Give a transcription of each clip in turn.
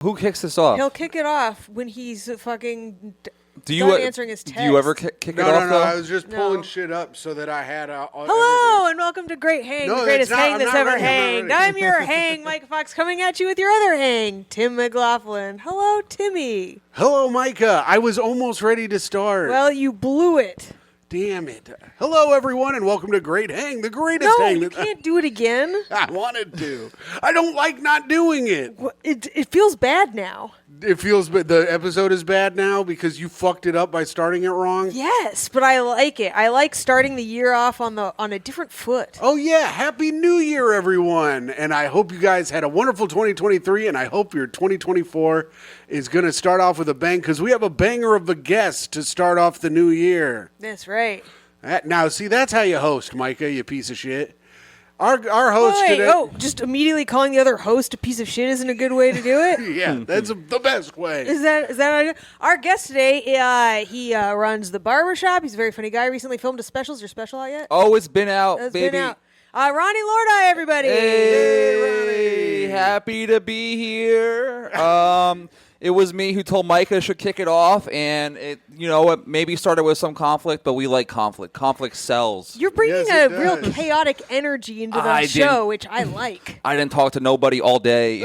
Who kicks this off? He'll kick it off when he's fucking done answering his text. Do you ever kick it off, No, though? I was just pulling shit up so that I had Hello, and welcome to Great Hang, the greatest hang that's ever hanged. I'm your hang, Myka Fox, coming at you with your other hang, Tim McLaughlin. Hello, Timmy. Hello, Myka. I was almost ready to start. Well, you blew it. Damn it. Hello, everyone, and welcome to Great Hang, the greatest hang. No, you can't do it again. I wanted to. I don't like not doing it. It feels bad now. It feels bad. The episode is bad now because you fucked it up by starting it wrong? Yes, but I like it. I like starting the year off on a different foot. Oh, yeah. Happy New Year, everyone. And I hope you guys had a wonderful 2023, and I hope your 2024 is going to start off with a bang because we have a banger of a guest to start off the new year. That's right. Now, see, that's how you host, Myka, you piece of shit. Our host today... just immediately calling the other host a piece of shit isn't a good way to do it? Yeah, that's the best way. Is that our guest today? He runs the barbershop. He's a very funny guy. Recently filmed a special. Is your special out yet? Oh, it's been out, It's baby. been out. Ronnie Lordi, everybody. Hey, happy to be here. It was me who told Myka should kick it off, and it maybe started with some conflict, but we like conflict. Conflict sells. You're bringing Yes, a real chaotic energy into the I show, which I like. I didn't talk to nobody all day.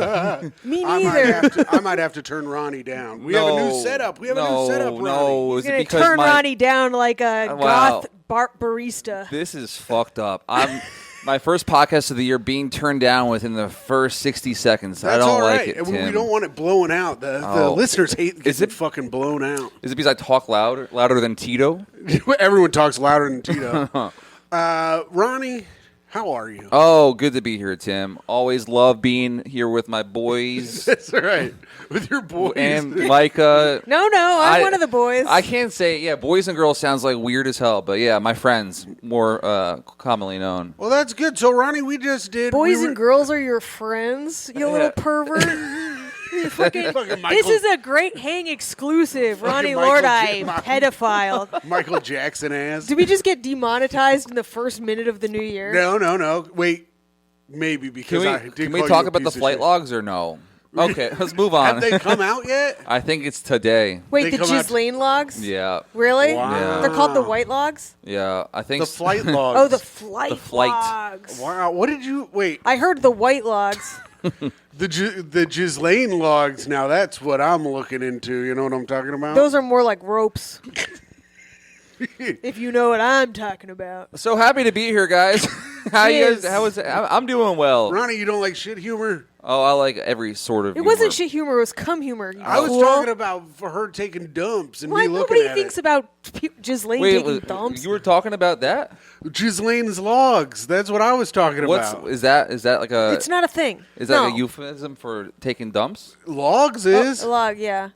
Me neither. I might have to turn Ronnie down. We have a new setup. No, Ronnie. He's Is it going to because turn Ronnie down like a goth barista. This is fucked up. My first podcast of the year being turned down within the first 60 seconds. That's I don't all right. like it, Tim. We don't want it blowing out. The listeners hate getting fucking blown out. Is it because I talk louder than Tito? Everyone talks louder than Tito. Ronnie, how are you? Oh, good to be here, Tim. Always love being here with my boys. That's all right. With your boys. And Myka. No, I'm one of the boys. I can't say, boys and girls sounds like weird as hell, but yeah, my friends, more commonly known. Well, that's good. So, Ronnie, we just did... Boys and girls are your friends, you little pervert. This is a Great Hang exclusive. Ronnie Lordi, pedophile. Michael Jackson ass. Did we just get demonetized in the first minute of the new year? No. Wait. Maybe because Can we talk about the flight logs or no? Okay, let's move on. Have they come out yet? I think it's today. Wait, the Ghislaine logs? Yeah. Really? Wow. Yeah. They're called the white logs? Yeah, I think The flight logs. Oh, the flight logs. Wow, what did you... Wait. I heard the white logs. The Ghislaine logs, now that's what I'm looking into. You know what I'm talking about? Those are more like ropes. If you know what I'm talking about. So happy to be here, guys. How you guys? How is it? I'm doing well. Ronnie, you don't like shit humor? Oh, I like every sort of It humor. wasn't shit humor. It was cum humor. I was talking about for her taking dumps and me looking nobody at thinks it. about Ghislaine taking dumps. You were talking about that? Ghislaine's logs. That's what I was talking about. Is that like a... It's not a thing. Is that a euphemism for taking dumps? Logs is? A log, yeah.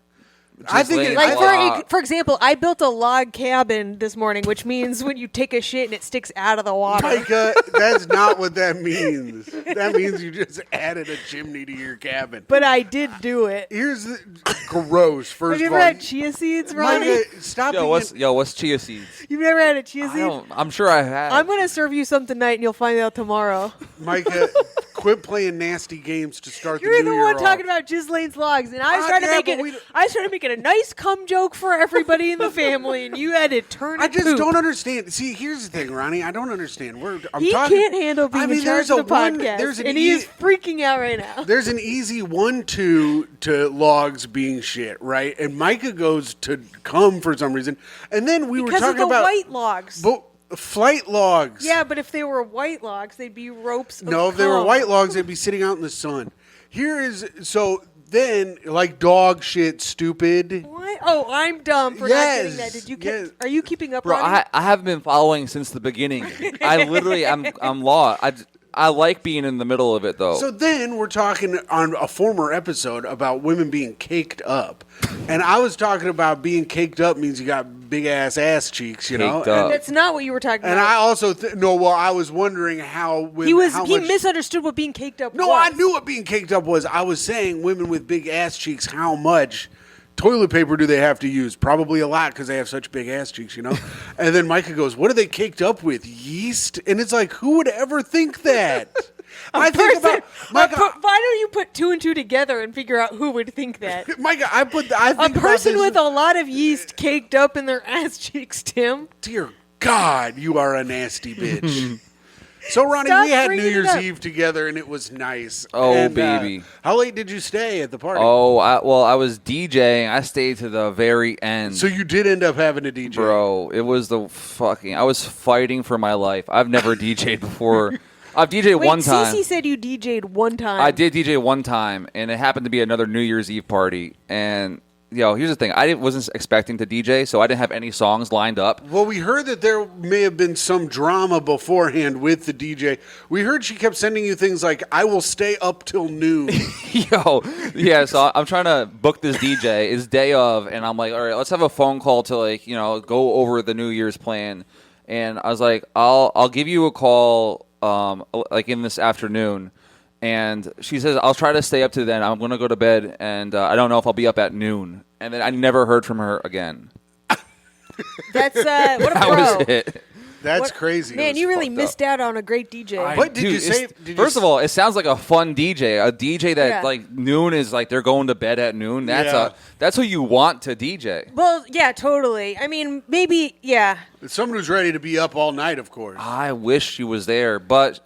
I think it, for example, I built a log cabin this morning, which means when you take a shit and it sticks out of the water. Myka, that's not what that means. That means you just added a chimney to your cabin. But I did do it. Here's the gross. First Have you of ever all, had chia seeds, Ronnie? Myka, stop. What's chia seeds? You've never had a chia seed? I'm sure I have. I'm going to serve you some tonight, and you'll find out tomorrow. Myka, quit playing nasty games to start You're the new the year one off. talking about Ghislaine's logs, and I was trying to make it. I was trying to make it a nice cum joke for everybody in the family, and you had to turn it. I just don't understand. See, here's the thing, Ronnie. I don't understand. He can't handle being in charge of the podcast, and he is freaking out right now. There's an easy 1-2 to logs being shit, right? And Myka goes to cum for some reason, and then we were talking because of the about white logs. Flight logs. Yeah, but if they were white logs, they'd be ropes. No, if they were white logs, they'd be sitting out in the sun. Then, like dog shit, stupid. What? Oh, I'm dumb for not getting that. Did you? Are you keeping up, Bro, Ronnie? I haven't been following since the beginning. I literally, I'm lost. I like being in the middle of it, though. So then we're talking on a former episode about women being caked up. And I was talking about being caked up means you got big-ass ass cheeks, you know? Caked up. That's not what you were talking about. And I also, I was wondering how women... He misunderstood what being caked up was. No, I knew what being caked up was. I was saying women with big ass cheeks, how much toilet paper do they have to use? Probably a lot because they have such big ass cheeks, you know? And then Myka goes, what are they caked up with? Yeast? And it's like, who would ever think that? I think about Myka. Why don't you put two and two together and figure out who would think that? Myka, I think A person about with this, a lot of yeast caked up in their ass cheeks, Tim. dear God, you are a nasty bitch. So, Ronnie, Stop we had New bringing it Year's up. Eve together, and it was nice. Oh, And, baby. how late did you stay at the party? Oh, I was DJing. I stayed to the very end. So you did end up having a DJ. Bro, it was I was fighting for my life. I've never DJ'd before. I've DJ'd one time. Cece said you DJ'd one time. I did DJ one time, and it happened to be another New Year's Eve party. And, here's the thing. I wasn't expecting to DJ, so I didn't have any songs lined up. Well, we heard that there may have been some drama beforehand with the DJ. We heard she kept sending you things like, I will stay up till noon. So I'm trying to book this DJ. It's day of, and I'm like, all right, let's have a phone call to go over the New Year's plan. And I was like, I'll give you a call in this afternoon. And she says, I'll try to stay up to then. I'm going to go to bed, and I don't know if I'll be up at noon. And then I never heard from her again. That's what a pro. That was it. That's crazy. Man, you really missed out on a great DJ. What did Dude, you say? First of all, it sounds like a fun DJ. A DJ that noon is like they're going to bed at noon. That's who you want to DJ. Well, yeah, totally. I mean, maybe, yeah. Someone who's ready to be up all night, of course. I wish she was there, but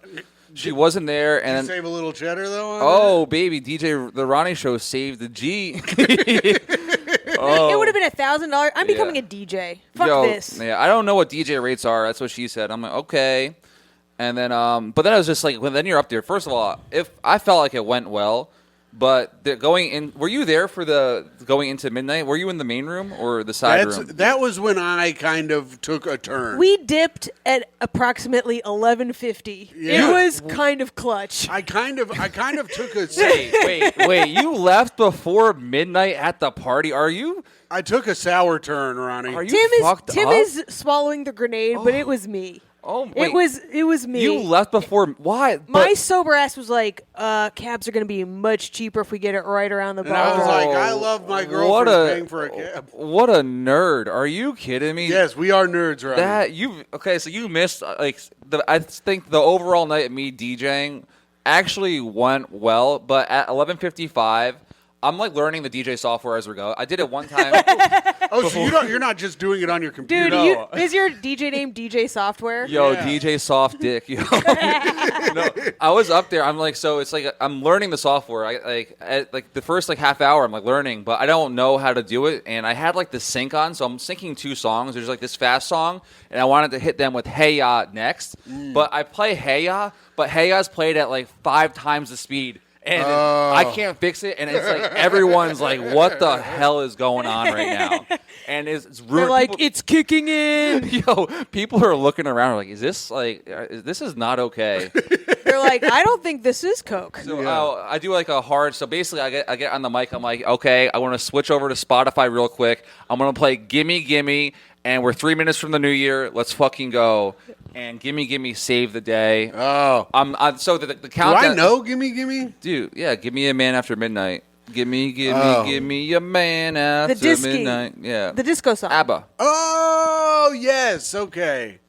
she wasn't there. Did you And save a little cheddar, though? oh, baby, DJ the Ronnie Show saved the G. It would have been $1,000. I'm becoming a DJ. Fuck this. Yeah, I don't know what DJ rates are. That's what she said. I'm like, okay. And then, but then I was just like, then you're up there. First of all, if I felt like it went well, but going in, were you there for the going into midnight? Were you in the main room or the side room? That was when I kind of took a turn. We dipped at approximately 11:50. Yeah. It was kind of clutch. I kind of took a Wait, you left before midnight at the party? Are you? I took a sour turn, Ronnie. Are you Tim fucked Tim up? is swallowing the grenade, but it was me. Oh, wait. It was me. You left before why? My sober ass was like, cabs are going to be much cheaper if we get it right around the And I was bar. like, I love my girlfriend paying for a cab. What a nerd! Are you kidding me? Yes, we are nerds, Ronnie. So you missed I think the overall night of me DJing actually went well, but at 11:55. I'm like learning the DJ software as we go. I did it one time. So you're not just doing it on your computer. Dude, is your DJ name DJ Software? Yo, Yeah. DJ Soft Dick. Yo. No, I was up there. I'm like, so it's like I'm learning the software. At the first half hour, I'm like learning, but I don't know how to do it. And I had the sync on, so I'm syncing two songs. There's this fast song, and I wanted to hit them with Hey Ya next. But I play Hey Ya, but Hey Ya's played at 5 times the speed. And I can't fix it, and it's everyone's like, "What the hell is going on right now?" And it's rude. They're like, it's kicking in. Yo, people are looking around like, "Is this this is not okay?" They're like, I don't think this is Coke. So I do a hard. So basically, I get on the mic. I'm like, okay, I want to switch over to Spotify real quick. I'm gonna play "Gimme Gimme," and we're 3 minutes from the new year. Let's fucking go. And "Gimme Gimme" Save the Day. Oh. So the countdown. Do I know Gimme Gimme? Dude, yeah, give me a man after midnight. Give me a man after midnight. Yeah. The disco song. ABBA. Oh, yes. Okay.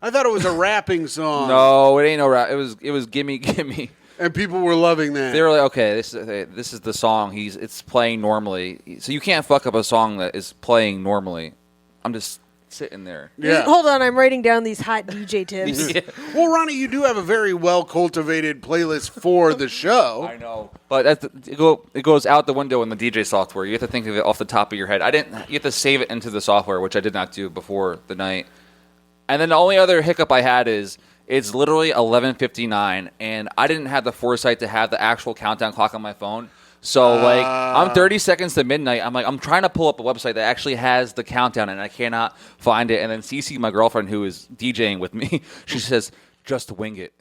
I thought it was a rapping song. No, it ain't no rap. It was gimme. And people were loving that. They were like, okay, this is the song. It's playing normally. So you can't fuck up a song that is playing normally. I'm just sitting there. Yeah. Hold on, I'm writing down these hot DJ tips. Yeah. Well, Ronnie, you do have a very well-cultivated playlist for the show. I know. But it goes out the window in the DJ software. You have to think of it off the top of your head. You have to save it into the software, which I did not do before the night. And then the only other hiccup I had is it's literally 11:59, and I didn't have the foresight to have the actual countdown clock on my phone. So, I'm 30 seconds to midnight. I'm trying to pull up a website that actually has the countdown, and I cannot find it. And then Cece, my girlfriend, who is DJing with me, she says, just wing it.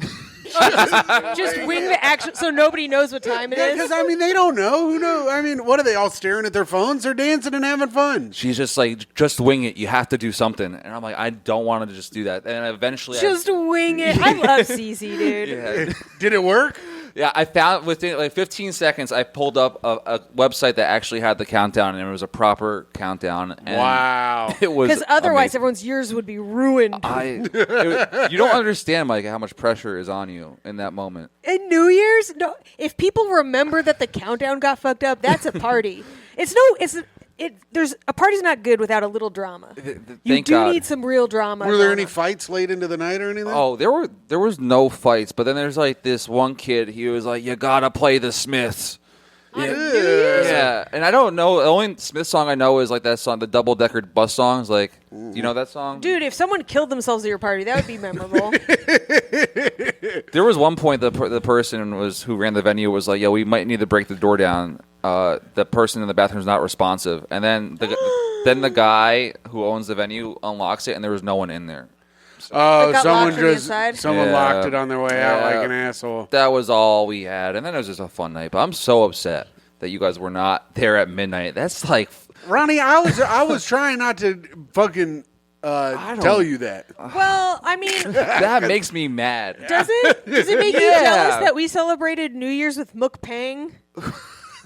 Just wing the action so nobody knows what time it is. Because, they don't know. Who knows? What are they all staring at their phones? They're dancing and having fun. She's just like, just wing it. You have to do something. And I'm like, I don't want to just do that. And eventually Just wing it. I love Cece, dude. Yeah. Did it work? Yeah, I found within like 15 seconds, I pulled up a website that actually had the countdown, and it was a proper countdown. And Wow. It was Because otherwise, amazing. everyone's years would be ruined. You don't understand, Mike, how much pressure is on you in that moment. In New Year's, no. If people remember that the countdown got fucked up, that's a party. There's a party's not good without a little drama. You Thank do God. need some real drama. Were there going any on. fights late into the night or anything? Oh, there was no fights, but then there's like this one kid. He was like, "You gotta play the Smiths." On New Year's? Yeah, and I don't know. The only Smith song I know is like that song, the Double Decker Bus song. Is like, do you know that song? Dude, if someone killed themselves at your party, that would be memorable. There was one point the person who ran the venue was like, "Yo, we might need to break the door down." The person in the bathroom is not responsive, and then the guy who owns the venue unlocks it, and there was no one in there. Oh, It got someone locked from the just inside? someone Yeah. locked it on their way out Yeah. like an asshole. That was all we had, and then it was just a fun night. But I'm so upset that you guys were not there at midnight. That's like, Ronnie, I was trying not to fucking tell you that. Well, I mean, that makes me mad. does it? Does it make you Yeah. jealous that we celebrated New Year's with mukbang?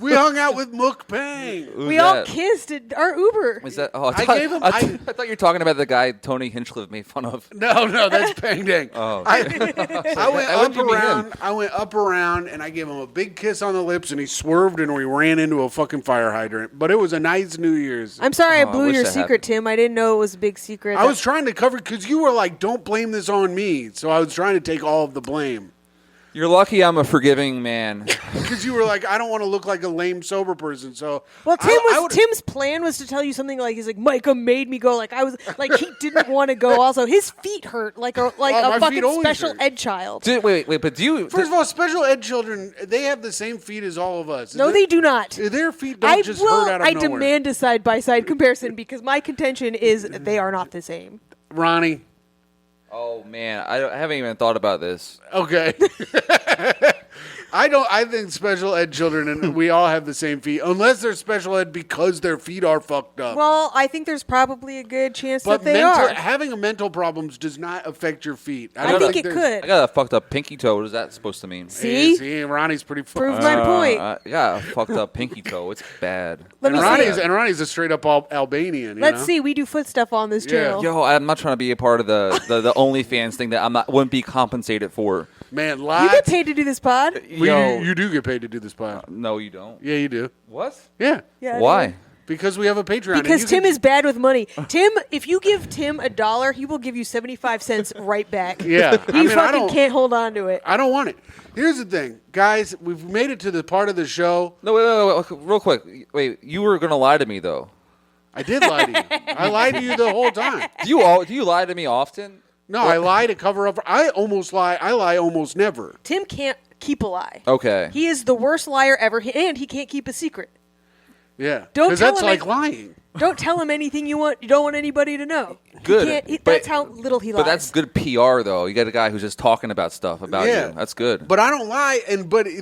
We hung out with Mukbang. Who's We all that? kissed at our Uber. Is that? Oh, I gave him- I thought you were talking about the guy Tony Hinchcliffe made fun of. No, that's Bang Dang. Oh. I went Why up would you meet around. him? I went up around, and I gave him a big kiss on the lips, and he swerved, and we ran into a fucking fire hydrant. But it was a nice New Year's. I'm sorry I Oh, I blew wish your that secret, happened. Tim. I didn't know it was a big secret. I was trying to cover because you were like, "Don't blame this on me," so I was trying to take all of the blame. You're lucky I'm a forgiving man. Because you were like, I don't want to look like a lame sober person. So Well, I would've- Tim's plan was to tell you something like he's like Myka made me go like I was like he didn't want to go. Also, his feet hurt like a my fucking feet always special hurt. ed child. Wait, but do you? First of all, special ed children, they have the same feet as all of us. No, they do not. Their feet don't just hurt out of I nowhere. demand a side by side comparison because my contention is they are not the same. Ronnie. Oh man, I haven't even thought about this. Okay. I think special ed children and we all have the same feet, unless they're special ed because their feet are fucked up. Well, I think there's probably a good chance but that they are. having a mental problems does not affect your feet. I don't think it there's- could. I got a fucked up pinky toe. What is that supposed to mean? See? Ronnie's pretty fucked Prove up. my point. I got a fucked up pinky toe. It's bad. Let me see. And Ronnie's a straight up Albanian. Let's know? see. We do foot stuff on this Yeah. channel. Yo, I'm not trying to be a part of the OnlyFans thing that wouldn't be compensated for. Man, You lots. get paid to do this pod? Yo, You do get paid to do this pod. no, you don't. Yeah, you do. What? Yeah. Yeah. I Why? do. Because we have a Patreon. and Because you Tim can- is bad with money. Tim, if you give Tim $1, he will give you 75 cents right back. Yeah. He fucking can't hold on to it. I don't want it. Here's the thing, guys. We've made it to the part of the show. No, wait, real quick. Wait, you were gonna lie to me though. I did lie to you. I lied to you the whole time. Do you lie to me often? No, I lie to cover up. I almost lie. I lie almost never. Tim can't keep a lie. Okay. He is the worst liar ever, and he can't keep a secret. Yeah. Don't Because tell that's him like it- lying. Don't tell him anything you don't want anybody to know. Good. That's how little he lies. But that's good PR though. You got a guy who's just talking about stuff about Yeah. you. That's good. But I don't lie.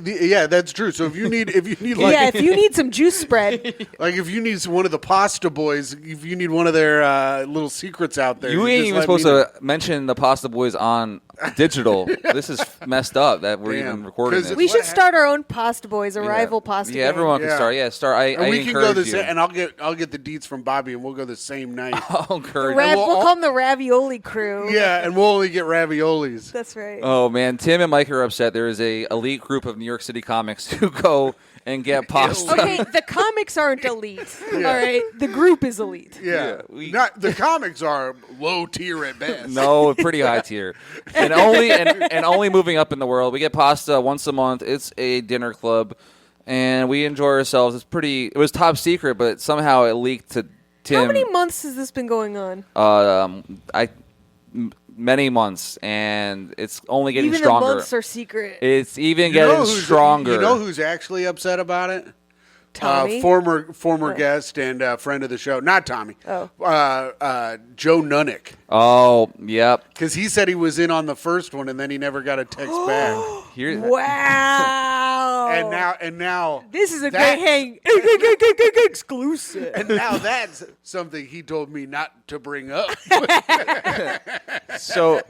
Yeah, that's true. So if you need like yeah, if you need some juice spread, like if you need one of the Pasta Boys, if you need one of their little secrets out there, You ain't just even let supposed me know. to mention the Pasta Boys on digital. This is messed up that we're Damn. even recording 'Cause this. we should What start our own Pasta Boys, a Yeah. rival pasta. Yeah, gang. everyone can Yeah. start. Yeah, start. I And we can encourage go you. and I'll get the deets from Bobby, and we'll go the same night. I'll encourage We'll you. call them the Ravioli Crew. Yeah, and we'll only get raviolis. That's right. Oh man, Tim and Mike are upset. There is a elite group of New York City comics who go and get pasta. Okay, the comics aren't elite. All right, the group is elite. Yeah, we- not the comics are low tier at best. No, pretty high tier, and only moving up in the world. We get pasta once a month. It's a dinner club, and we enjoy ourselves. It was top secret, but somehow it leaked to Tim. How many months has this been going on? Many months, and it's only getting Even stronger. the months are secret. It's even You know getting stronger. You know who's actually upset about it? Tommy? Former guest and friend of the show, not Tommy. Oh. Joe Nunnick, Oh, yep. because he said he was in on the first one and then he never got a text back. Here, Wow. And now This is a that- great hang. Exclusive. And now that's something he told me not to bring up. So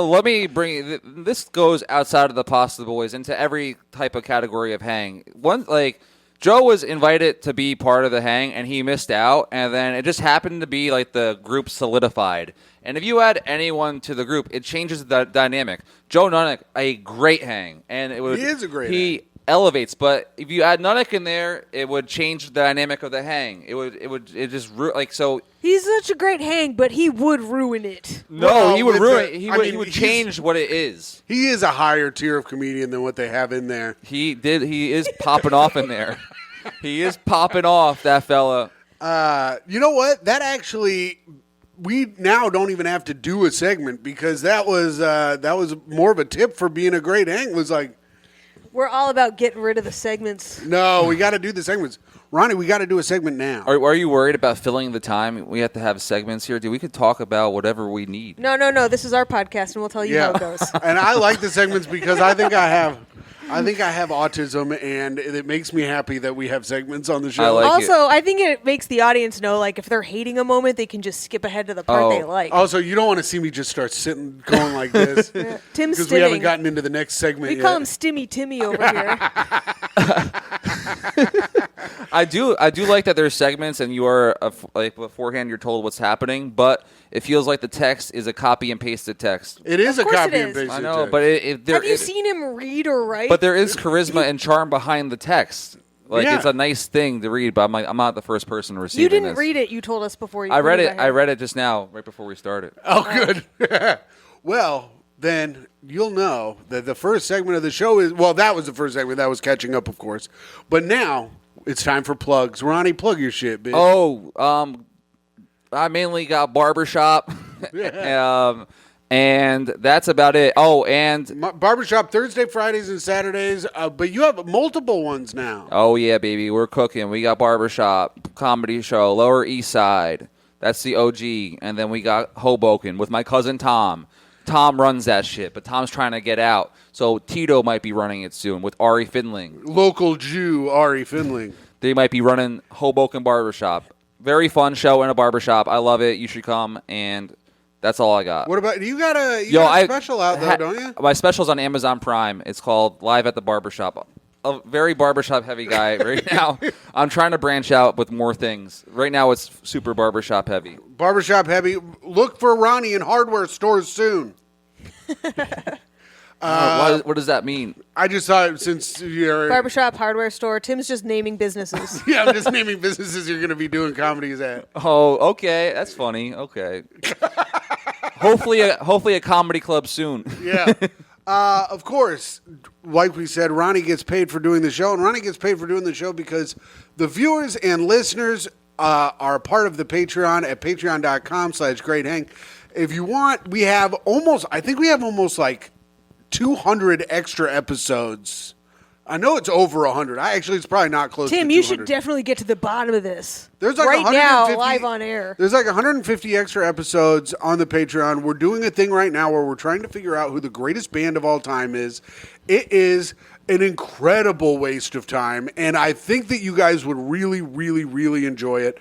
let me bring this goes outside of the Pasta Boys into every type of category of hang. One like Joe was invited to be part of the hang and he missed out, and then it just happened to be like the group solidified. And if you add anyone to the group, it changes the dynamic. Joe Nunnick, a great hang, and it would He is a great he elevates. But if you add Nunnick in there, it would change the dynamic of the hang. It just like so. He's such a great hang, but he would ruin it. No, Well, he would with ruin. the- He I would. mean, He would he's- change what it is. He is a higher tier of comedian than what they have in there. He did. He is popping off in there. He is popping off, that fella. You know what? That actually, we now don't even have to do a segment because that was more of a tip for being a great hang. Was like, We're all about getting rid of the segments. no, we got to do the segments. Ronnie, we got to do a segment now. Are you worried about filling the time? We have to have segments here. Dude, we could talk about whatever we need. No. This is our podcast, and we'll tell you how it goes. And I like the segments because I think I have autism, and it makes me happy that we have segments on the show. I like Also, I think it makes the audience know, like, if they're hating a moment, they can just skip ahead to the part they like. Also, you don't want to see me just start sitting, going like this, Tim's because we haven't stimming. gotten into the next segment We yet. call him Stimmy Timmy over here. I do like that there's segments and you are like beforehand you're told what's happening, but it feels like the text is a copy and pasted text. It is Of a course copy it and is. paste. I know, but Have you seen him read or write? But there is charisma and charm behind the text. Like Yeah. it's a nice thing to read, but I'm not the first person receiving you didn't this. read it. You told us before. I read when you it. got I here. read it just now, right before we started. Oh, good. Well, then you'll know that the first segment of the show is, well, that was the first segment. That was catching up, of course. But now it's time for plugs. Ronnie, plug your shit, bitch. Oh, I mainly got barbershop, and that's about it. Oh, and Barbershop Thursday, Fridays, and Saturdays. But you have multiple ones now. oh yeah, baby, we're cooking. We got barbershop comedy show, Lower East Side. That's the OG, and then we got Hoboken with my cousin Tom. Tom runs that shit, but Tom's trying to get out. So Tito might be running it soon with Ari Finling. Local Jew, Ari Finling. They might be running Hoboken Barbershop. Very fun show in a barbershop. I love it. You should come, and that's all I got. What about, you got a special out though, don't you? My special's on Amazon Prime. It's called Live at the Barbershop. A very barbershop heavy guy right now. I'm trying to branch out with more things. Right now it's super barbershop heavy. Barbershop heavy. Look for Ronnie in hardware stores soon. What does that mean? I just thought since you're... Barbershop, hardware store. Tim's just naming businesses. Yeah, I'm just naming businesses you're going to be doing comedies at. Oh, okay. That's funny. Okay. hopefully a comedy club soon. Yeah. Of course, like we said, Ronnie gets paid for doing the show, and Ronnie gets paid for doing the show because the viewers and listeners are a part of the Patreon at patreon.com/greathang. If you want, we have almost like 200 extra episodes. I know it's over 100. It's probably not close to 200. Tim, you should definitely get to the bottom of this. There's like right now, 150 live on air. There's like 150 extra episodes on the Patreon. We're doing a thing right now where we're trying to figure out who the greatest band of all time is. It is an incredible waste of time, and I think that you guys would really, really, really enjoy it.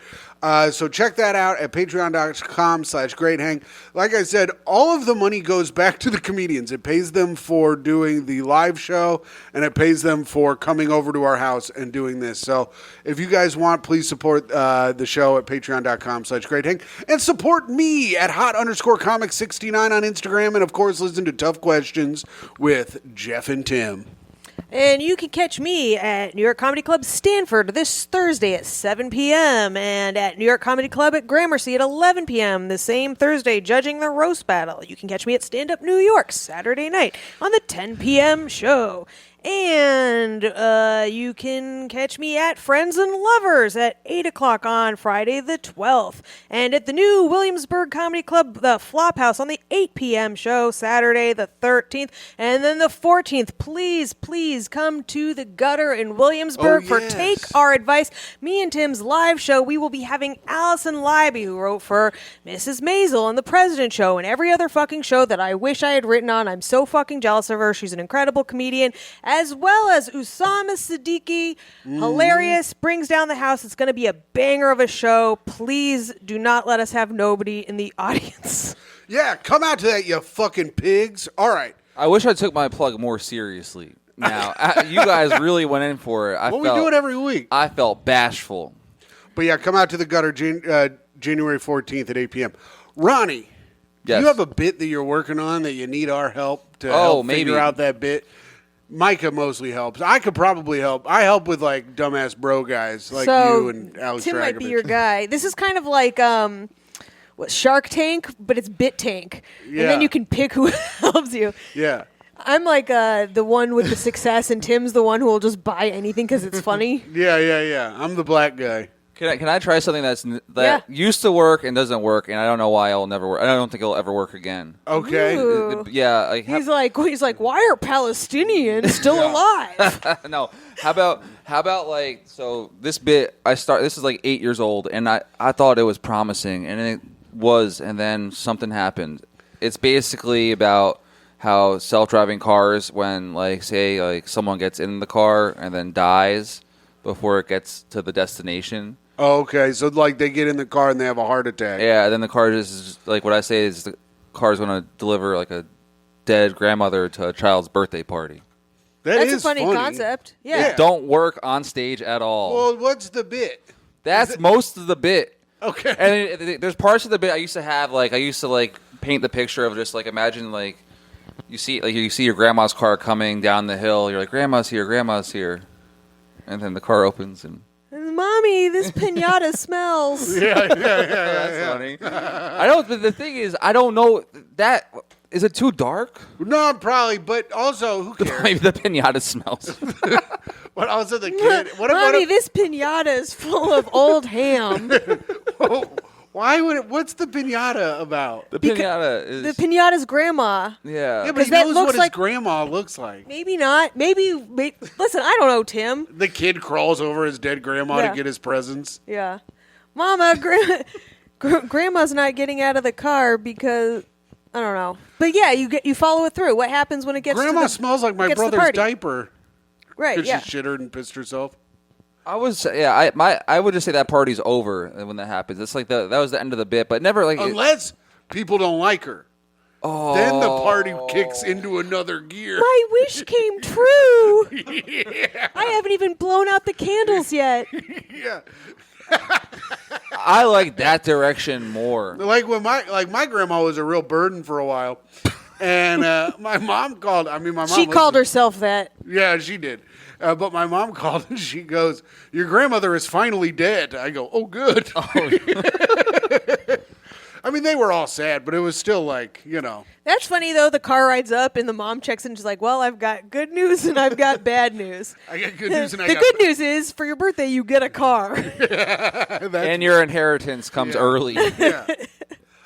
So check that out at patreon.com/greathang. Like I said, all of the money goes back to the comedians. It pays them for doing the live show, and it pays them for coming over to our house and doing this. So if you guys want, please support the show at patreon.com/greathang. And support me at hot_comic69 on Instagram. And, of course, listen to Tough Questions with Jeff and Tim. And you can catch me at New York Comedy Club Stanford this Thursday at 7 p.m. and at New York Comedy Club at Gramercy at 11 p.m. the same Thursday, judging the roast battle. You can catch me at Stand Up New York Saturday night on the 10 p.m. show. And you can catch me at Friends and Lovers at 8 o'clock on Friday the 12th. And at the new Williamsburg Comedy Club, the Flophouse, on the 8 p.m. show Saturday the 13th. And then the 14th, please come to the Gutter in Williamsburg for yes. Take Our Advice, me and Tim's live show. We will be having Allison Libby, who wrote for Mrs. Maisel and The President Show and every other fucking show that I wish I had written on. I'm so fucking jealous of her. She's an incredible comedian. as well as Usama Siddiqui. Hilarious, brings down the house. It's going to be a banger of a show. Please do not let us have nobody in the audience. Yeah, come out to that, you fucking pigs. All right. I wish I took my plug more seriously. Now, you guys really went in for it. We do it every week. I felt bashful. But yeah, come out to the gutter January 14th at 8 p.m. Ronnie, yes. do you have a bit that you're working on that you need our help to help figure out that bit? Myka mostly helps. I could probably help. I help with like dumbass bro guys like you and Alex Tim Dragovich. might be your guy. This is kind of like Shark Tank, but it's Bit Tank. Yeah. And then you can pick who helps you. Yeah. I'm like the one with the success, and Tim's the one who will just buy anything because it's funny. Yeah. I'm the black guy. Can I try something that used to work and doesn't work, and I don't know why it'll never work. I don't think it'll ever work again. Okay. Ooh. Yeah. He's like, why are Palestinians still alive? No. How about like, so this bit this is like 8 years old, and I thought it was promising, and it was, and then something happened. It's basically about how self-driving cars, when like say like someone gets in the car and then dies before it gets to the destination. Oh, okay. So like they get in the car and they have a heart attack. Yeah, then the car just like what I say is the car's going to deliver like a dead grandmother to a child's birthday party. That's a funny concept. Yeah. Don't work on stage at all. Well, what's the bit? That's most of the bit. Okay. And there's parts of the bit I used to paint the picture of just like imagine like you see your grandma's car coming down the hill. You're like, grandma's here, and then the car opens and. Mommy, this pinata smells. Yeah. That's funny. I don't. But the thing is, I don't know that. Is it too dark? No, probably. But also, who cares? Maybe the pinata smells. But also the kid. Mommy, this pinata is full of old ham. Why would it? What's the pinata about? The pinata's grandma. Yeah. Yeah, but he knows what his grandma looks like. Maybe not. Maybe. Listen, I don't know, Tim. The kid crawls over his dead grandma to get his presents. Yeah. Mama, grandma's not getting out of the car because I don't know. But yeah, you follow it through. What happens when it gets Grandma to the, smells like my brother's diaper. Right, because yeah. she shittered and pissed herself. I would just say that party's over when that happens. It's like that was the end of the bit, but never like unless people don't like her. Oh. Then the party kicks into another gear. My wish came true. Yeah. I haven't even blown out the candles yet. Yeah. I like that direction more. Like when my grandma was a real burden for a while, and my mom called. She called herself that. Yeah, she did. But my mom called and she goes, "Your grandmother is finally dead." I go, "Oh, good." Oh. I mean, they were all sad, but it was still like, you know. That's funny, though. The car rides up, and the mom checks in and she's like, well, I've got good news and I've got bad news. I got good news and the good news is, for your birthday, you get a car. And your inheritance comes early. Yeah.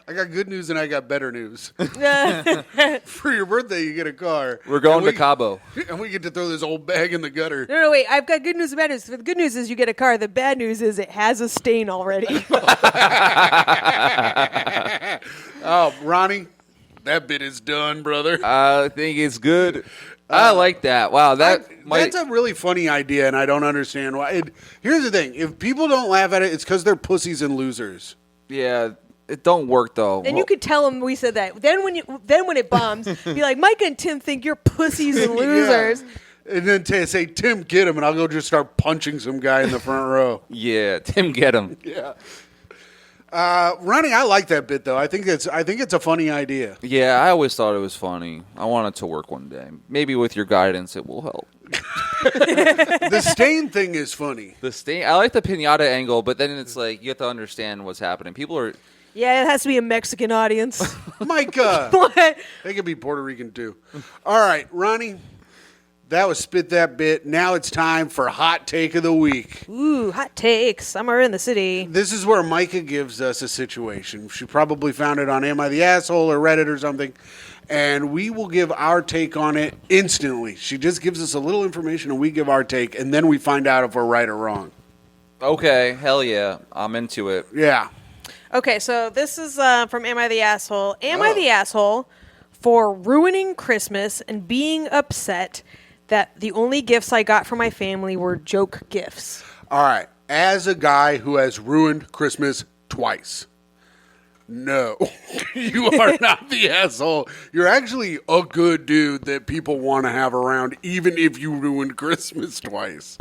I got good news and I got better news. For your birthday, you get a car. We're going to Cabo. And we get to throw this old bag in the gutter. No, wait. I've got good news and bad news. The good news is you get a car. The bad news is it has a stain already. Oh, Ronnie, that bit is done, brother. I think it's good. I like that. Wow, that's a really funny idea, and I don't understand why. Here's the thing. If people don't laugh at it, it's because they're pussies and losers. Yeah. It don't work though. And you could tell them we said that. Then when it bombs, be like, Myka and Tim think you're pussies and losers. Yeah. And then say, Tim, get him, and I'll go just start punching some guy in the front row. Yeah, Tim, get him. Yeah. Ronnie, I like that bit though. I think it's a funny idea. Yeah, I always thought it was funny. I want it to work one day. Maybe with your guidance, it will help. The stain thing is funny. The stain. I like the pinata angle, but then it's like you have to understand what's happening. People are. Yeah, it has to be a Mexican audience. Myka. What? They could be Puerto Rican too. All right, Ronnie. That was Spit That Bit. Now it's time for Hot Take of the Week. Ooh, hot take. Summer in the city. This is where Myka gives us a situation. She probably found it on Am I the Asshole or Reddit or something. And we will give our take on it instantly. She just gives us a little information and we give our take. And then we find out if we're right or wrong. Okay, hell yeah. I'm into it. Yeah. Okay, so this is from Am I the Asshole? Am I the asshole for ruining Christmas and being upset that the only gifts I got from my family were joke gifts. All right. As a guy who has ruined Christmas twice, no, you are not the asshole. You're actually a good dude that people want to have around, even if you ruined Christmas twice.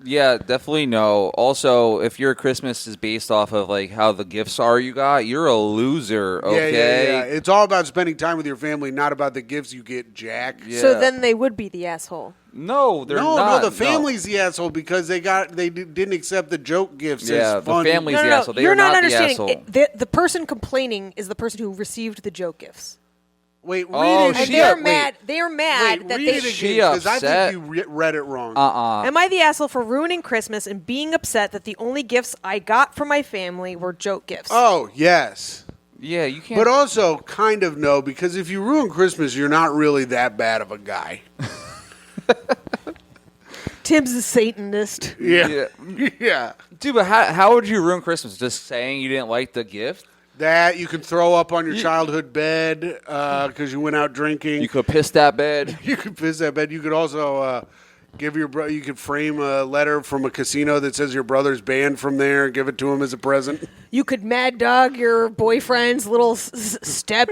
Yeah, definitely no. Also, if your Christmas is based off of like how the gifts are you got, you're a loser. Okay. Yeah. It's all about spending time with your family, not about the gifts you get, Jack. Yeah. So then they would be the asshole. No, they're No, not. the family's the asshole because they didn't accept the joke gifts Yeah, as the fun. family's the asshole. They You're are not the understanding. asshole. The person complaining is the person who received the joke gifts. Wait, read Oh, it And she- again. they're wait. mad. They're mad Wait, that read they. it She again because I upset? think you read it wrong. Am I the asshole for ruining Christmas and being upset that the only gifts I got from my family were joke gifts? Oh, yes. Yeah, you can't. But also, kind of no, because if you ruin Christmas, you're not really that bad of a guy. Tim's a Satanist. Yeah. Yeah. Dude, but how would you ruin Christmas? Just saying you didn't like the gift? That you can throw up on your childhood bed because you went out drinking. You could piss that bed. You could piss that bed. You could also give your brother. You could frame a letter from a casino that says your brother's banned from there. Give it to him as a present. You could mad dog your boyfriend's little step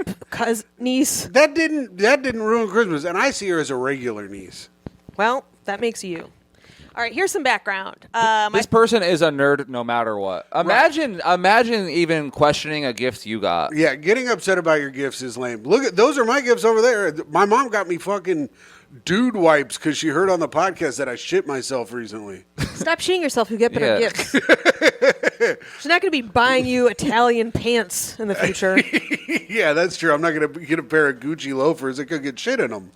niece. That didn't ruin Christmas, and I see her as a regular niece. Well, that makes you. All right, here's some background. This person is a nerd no matter what. Imagine even questioning a gift you got. Yeah, getting upset about your gifts is lame. Look at those are my gifts over there. My mom got me fucking dude wipes because she heard on the podcast that I shit myself recently. Stop shitting yourself. You get better Yeah. gifts. She's not going to be buying you Italian pants in the future. Yeah, that's true. I'm not gonna get a pair of Gucci loafers that could get shit in them.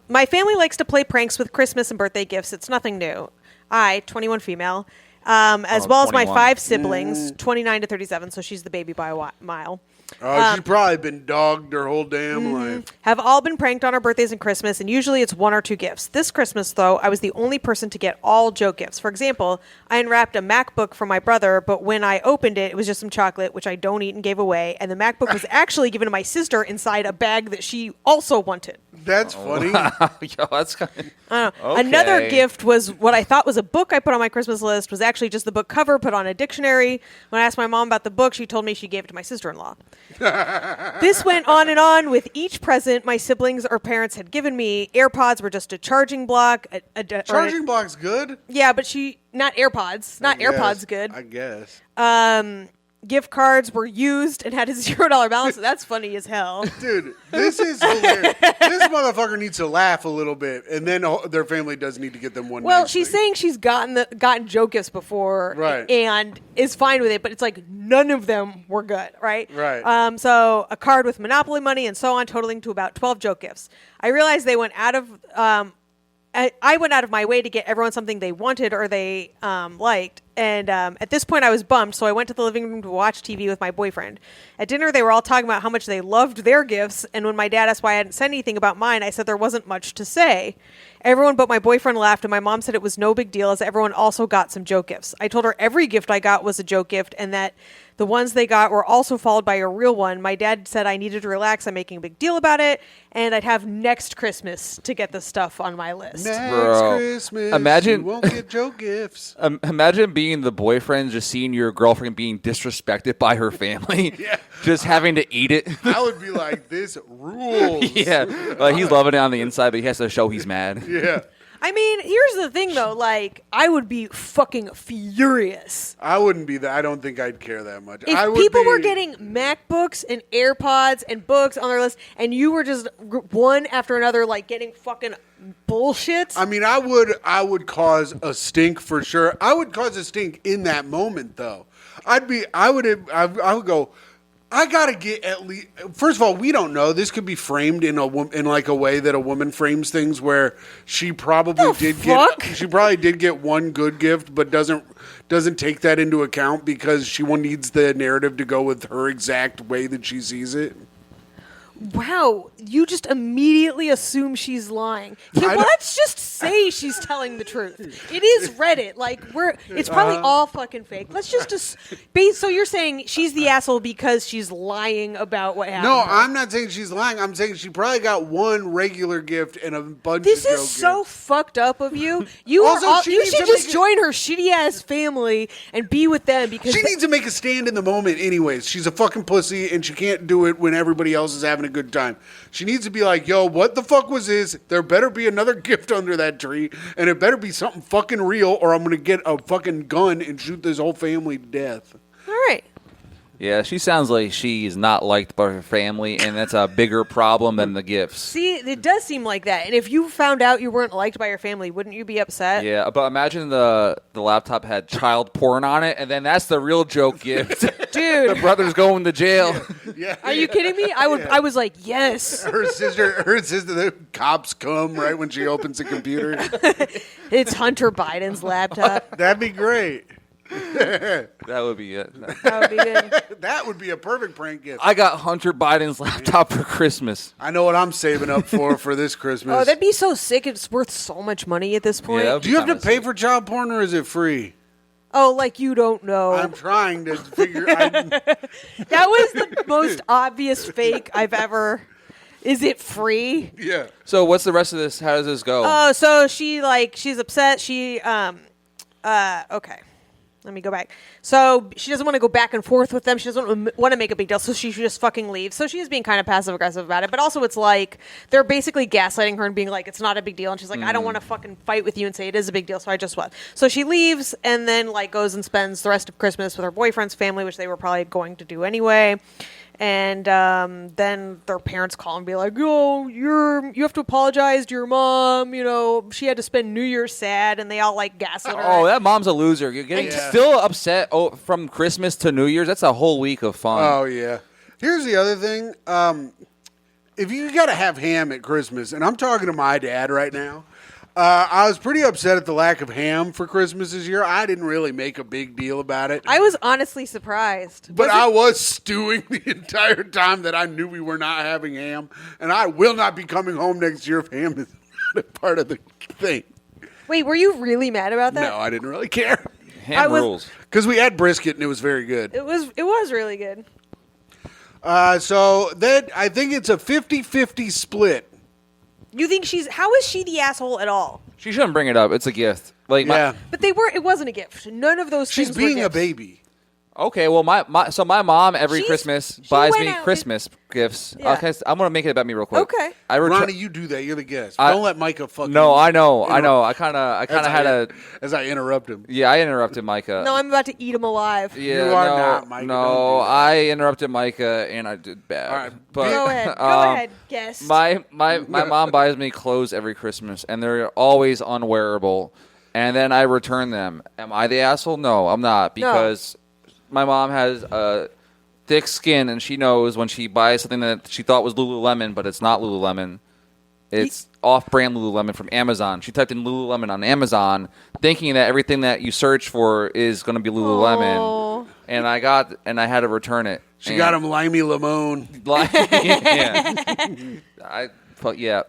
My family likes to play pranks with Christmas and birthday gifts. It's nothing new. I, 21 female, as well as my 21. 5 siblings, 29 to 37, so she's the baby by a mile. Oh, she's probably been dogged her whole damn life. Have all been pranked on our birthdays and Christmas, and usually it's 1 or 2 gifts. This Christmas, though, I was the only person to get all joke gifts. For example, I unwrapped a MacBook for my brother, but when I opened it, it was just some chocolate, which I don't eat and gave away, and the MacBook was actually given to my sister inside a bag that she also wanted. That's funny. Yo, that's kind of... I don't know. Okay. Another gift was what I thought was a book I put on my Christmas list, was actually just the book cover put on a dictionary. When I asked my mom about the book, she told me she gave it to my sister-in-law. This went on and on with each present my siblings or parents had given me. AirPods were just a charging block. Charging block's good. Yeah, but not AirPods. Not Yes, AirPods good. I guess. Gift cards were used and had a $0 balance. That's funny as hell. Dude, this is hilarious. This motherfucker needs to laugh a little bit, and then their family does need to get them one. Well, nice she's thing. saying she's gotten joke gifts before, Right. and is fine with it, but it's like none of them were good, right? Right. So a card with Monopoly money and so on, totaling to about 12 joke gifts. I realized they went out of. I went out of my way to get everyone something they wanted or they liked. And at this point, I was bummed, so I went to the living room to watch TV with my boyfriend. At dinner, they were all talking about how much they loved their gifts, and when my dad asked why I hadn't said anything about mine, I said there wasn't much to say. Everyone but my boyfriend laughed, and my mom said it was no big deal, as everyone also got some joke gifts. I told her every gift I got was a joke gift, and that the ones they got were also followed by a real one. My dad said I needed to relax. I'm making a big deal about it, and I'd have next Christmas to get the stuff on my list. Next Bro, Christmas, imagine- you won't get joke gifts. Imagine being the boyfriend, just seeing your girlfriend being disrespected by her family. Yeah. Just having to eat it. I would be like, this rules. Yeah. Like, he's loving it on the inside, but he has to show he's mad. Yeah. I mean, here's the thing, though. Like, I would be fucking furious I wouldn't be that. I don't think I'd care that much. I if would people be, were getting MacBooks and AirPods and books on their list, and you were just one after another, like getting fucking bullshit. I mean, I would cause a stink for sure. I would cause a stink in that moment, though. I would go. I gotta get at least. First of all, we don't know. This could be framed in like a way that a woman frames things, where she probably She probably did get one good gift, but doesn't take that into account because she needs the narrative to go with her exact way that she sees it. Wow, you just immediately assume she's lying. Okay, well, let's just say she's telling the truth. It is Reddit. Like, it's probably all fucking fake. Let's just so you're saying she's the asshole because she's lying about what happened. No, I'm not saying she's lying. I'm saying she probably got one regular gift and a bunch This of joke is so gifts. fucked up of you. You Also, she you needs should to just make it- join her shitty ass family and be with them because She needs to make a stand in the moment anyways. She's a fucking pussy and she can't do it when everybody else is having a good time. She needs to be like, yo, what the fuck was this? There better be another gift under that tree and it better be something fucking real or I'm going to get a fucking gun and shoot this whole family to death. all right. Yeah, she sounds like she's not liked by her family, and that's a bigger problem than the gifts. See, it does seem like that. And if you found out you weren't liked by your family, wouldn't you be upset? Yeah, but imagine the laptop had child porn on it, and then that's the real joke gift. Dude. The brother's going to jail. Yeah. Are you kidding me? I was like, yes. Her sister, the cops come right when she opens the computer. It's Hunter Biden's laptop. That'd be great. That would be it. That would be good. That would be a perfect prank gift. I got Hunter Biden's laptop for Christmas. I know what I'm saving up for this Christmas. Oh, that'd be so sick. It's worth so much money at this point. Yeah. Do you have to pay for child porn or is it free? Oh, like you don't know. I'm trying to figure. That was the most obvious fake I've ever. Is it free? Yeah. So what's the rest of this? How does this go? Oh, so she's upset. Okay. Let me go back. So she doesn't want to go back and forth with them. She doesn't want to make a big deal, so she should just fucking leave. So she's being kind of passive aggressive about it. But also, it's like they're basically gaslighting her and being like, "It's not a big deal." And she's like, "I don't want to fucking fight with you and say it is a big deal." So I just left. So she leaves and then like goes and spends the rest of Christmas with her boyfriend's family, which they were probably going to do anyway. And then their parents call and be like, "Oh, you have to apologize to your mom. You know, she had to spend New Year's sad," and they all like gaslit her. Oh, that mom's a loser. You're getting Yeah. still upset from Christmas to New Year's. That's a whole week of fun. Oh yeah. Here's the other thing. If you got to have ham at Christmas, and I'm talking to my dad right now, I was pretty upset at the lack of ham for Christmas this year. I didn't really make a big deal about it. I was honestly surprised. But I was stewing the entire time that I knew we were not having ham. And I will not be coming home next year if ham is not a part of the thing. Wait, were you really mad about that? No, I didn't really care. Ham rules. Because we had brisket and it was very good. It was really good. So then I think it's a 50-50 split. You think how is she the asshole at all? She shouldn't bring it up. It's a gift. Like, Yeah. But it wasn't a gift. None of those She's things being were a gifts. baby. okay, well, my mom every She Christmas buys went me out Christmas gifts. Yeah. Okay, so I'm gonna make it about me real quick. Okay. Ronnie, you do that. You're the guest. I- Don't let Myka fucking... No, I know. I kind of had a. As I interrupt him. Yeah, I interrupted Myka. No, I'm about to eat him alive. Yeah, You are no, not, Myka. No, Don't do that. I interrupted Myka and I did bad. All right. But Go ahead. Go um, ahead, guest. My mom buys me clothes every Christmas, and they're always unwearable. And then I return them. Am I the asshole? No, I'm not, because my mom has a thick skin, and she knows when she buys something that she thought was Lululemon, but it's not Lululemon. It's off-brand Lululemon from Amazon. She typed in Lululemon on Amazon, thinking that everything that you search for is going to be Lululemon. Aw. And I had to return it. She got him Limey Limone. Yeah.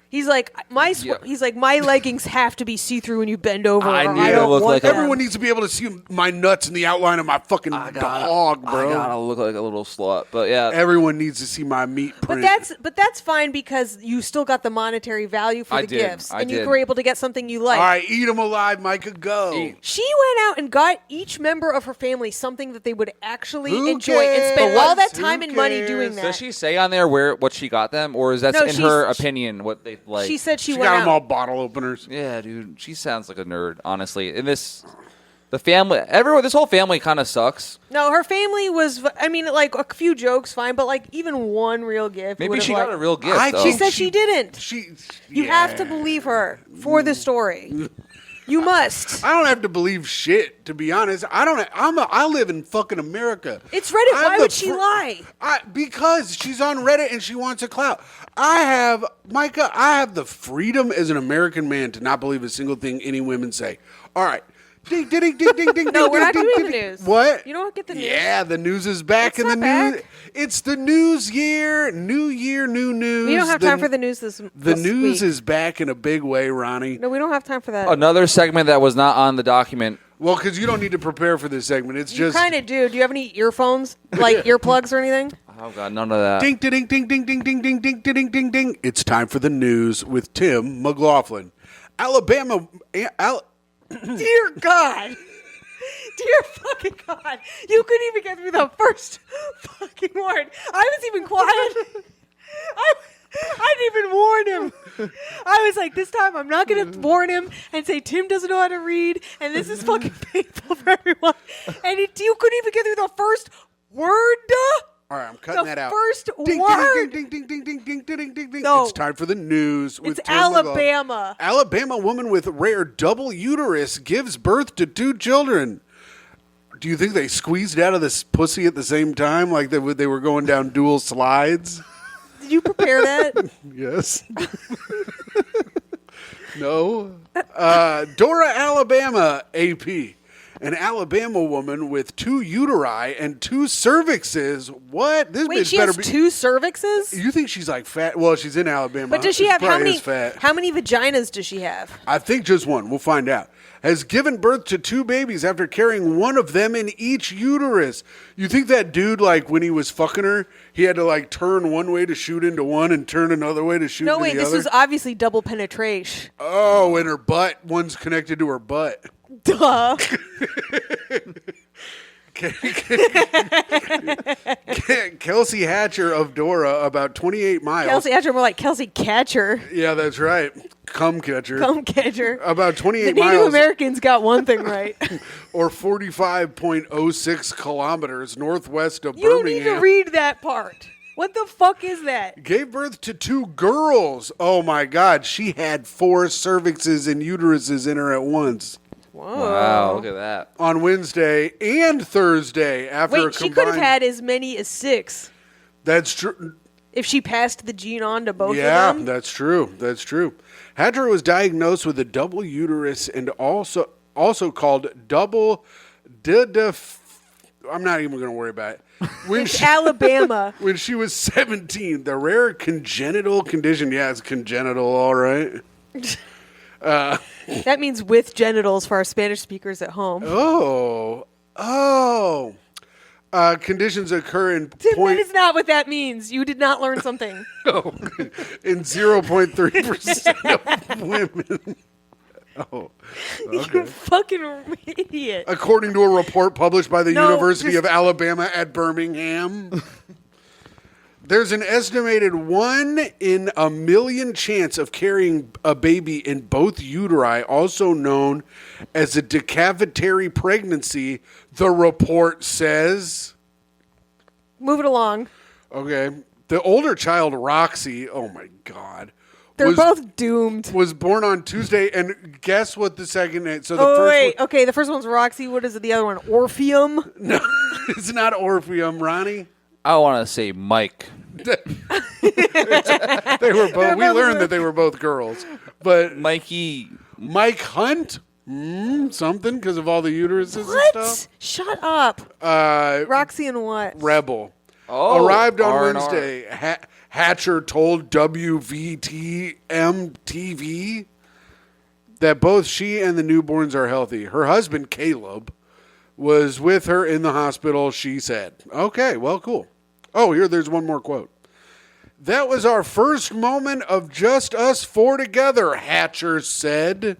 He's like my leggings have to be see through when you bend over. I or need I to don't look want like them. Everyone needs to be able to see my nuts in the outline of my fucking dog, bro. I gotta look like a little slut, but yeah. Everyone needs to see my meat print. But that's fine because you still got the monetary value for I the did. gifts, I and you did. were able to get something you like. All right, eat them alive, Myka, go. Eat. She went out and got each member of her family something that they would actually Who enjoy and spend cares? all that Who time and money cares? doing that. Does she say on there what she got them, or is that No, in her opinion what they like? She said she She went got them out. all bottle openers. Yeah, dude, she sounds like a nerd, honestly. And the family, this whole family kind of sucks. No, her family was. I mean, like a few jokes, fine, but like even one real gift. Maybe would've, she like, got a real gift. I though. She said she didn't. You yeah. have to believe her for the story. You must. I don't have to believe shit, to be honest. I live in fucking America. It's Reddit. I'm Why the would she lie? Because she's on Reddit and she wants a clout. Myka, I have the freedom as an American man to not believe a single thing any women say. All right. Ding, ding, ding, ding, ding, No, ding, we're not ding, doing ding, the ding. news. What? You don't get the news. Yeah, the news is back It's in the not news. back. It's the news year. New year, new news. We don't have time for the news The this news week. is back in a big way, Ronnie. No, we don't have time for that. Another segment that was not on the document. Well, because you don't need to prepare for this segment. It's You just kind of do. Do you have any earphones, like earplugs or anything? Oh god, none of that. ding, ding, ding, ding, ding, ding, ding, ding, ding, ding, ding. It's time for the news with Tim McLaughlin. Alabama. Dear God. Dear fucking God. You couldn't even get through the first fucking word. I was even quiet. I didn't even warn him. I was like, this time I'm not going to warn him and say Tim doesn't know how to read, and this is fucking painful for everyone. And you couldn't even get through the first word. All right, I'm cutting The that out. first Ding, word. Ding, ding, ding, ding, ding, ding, ding, ding, ding. No. It's time for the news with It's Tim McLaughlin. Alabama. Alabama woman with rare double uterus gives birth to 2 children. Do you think they squeezed out of this pussy at the same time, like they were going down dual slides? Did you prepare that? Yes. No. Dora, Alabama, AP. An Alabama woman with 2 uteri and 2 cervixes. What? This Wait, bitch she better has be. 2 cervixes? You think she's like fat? Well, she's in Alabama. But does she have probably is fat. how many vaginas does she have? I think just one. We'll find out. Has given birth to 2 babies after carrying one of them in each uterus. You think that dude, like, when he was fucking her, he had to, like, turn one way to shoot into one and turn another way to shoot No, into wait, the this other? was obviously double penetration. Oh, in her butt. One's connected to her butt. Duh. Kelsey Hatcher of Dora, about 28 miles. Kelsey Hatcher, more like Kelsey Catcher. Yeah, that's right. Cum catcher. Come catcher. About The 28 Native miles. Americans got one thing right. Or 45.06 kilometers northwest of You don't need Birmingham. to read that part. What the fuck is that? Gave birth to 2 girls. Oh my God. She had 4 cervixes and uteruses in her at once. Whoa. Wow, look at that. On Wednesday and Thursday after a Wait, she combined. could have had as many as 6 That's true. if she passed the gene on to both Yeah, of them. that's true. That's true. Hatcher was diagnosed with a double uterus and also called double. I'm not even going to worry about it. When It's Alabama. When she was 17, the rare congenital condition. Yeah, it's congenital, all right. That means with genitals for our Spanish speakers at home. Conditions occur in That is not what that means. You did not learn something. in 0.3% of women. Oh, You fucking idiot. according to a report published by the No, University just- of Alabama at Birmingham. There's an estimated 1 in a million chance of carrying a baby in both uteri, also known as a decavitary pregnancy, the report says. Move it along. Okay. The older child, Roxy, oh my God. They're was, both doomed. was born on Tuesday, and guess what the second. So the Oh, first wait. one, Okay, the first one's Roxy. What is it? The other one? Orpheum? no, it's not Orpheum, Ronnie. I want to say Mike. They were both. We learned that they were both girls, but Mikey. Mike Hunt, something because of all the uteruses and What? stuff. Shut up. Roxy and what? Rebel Oh, arrived on R&R. Wednesday. Hatcher told WVTM-TV that both she and the newborns are healthy. Her husband, Caleb, was with her in the hospital, she said. Okay, well, cool. Oh, there's one more quote. That was our first moment of just us 4 together, Hatcher said.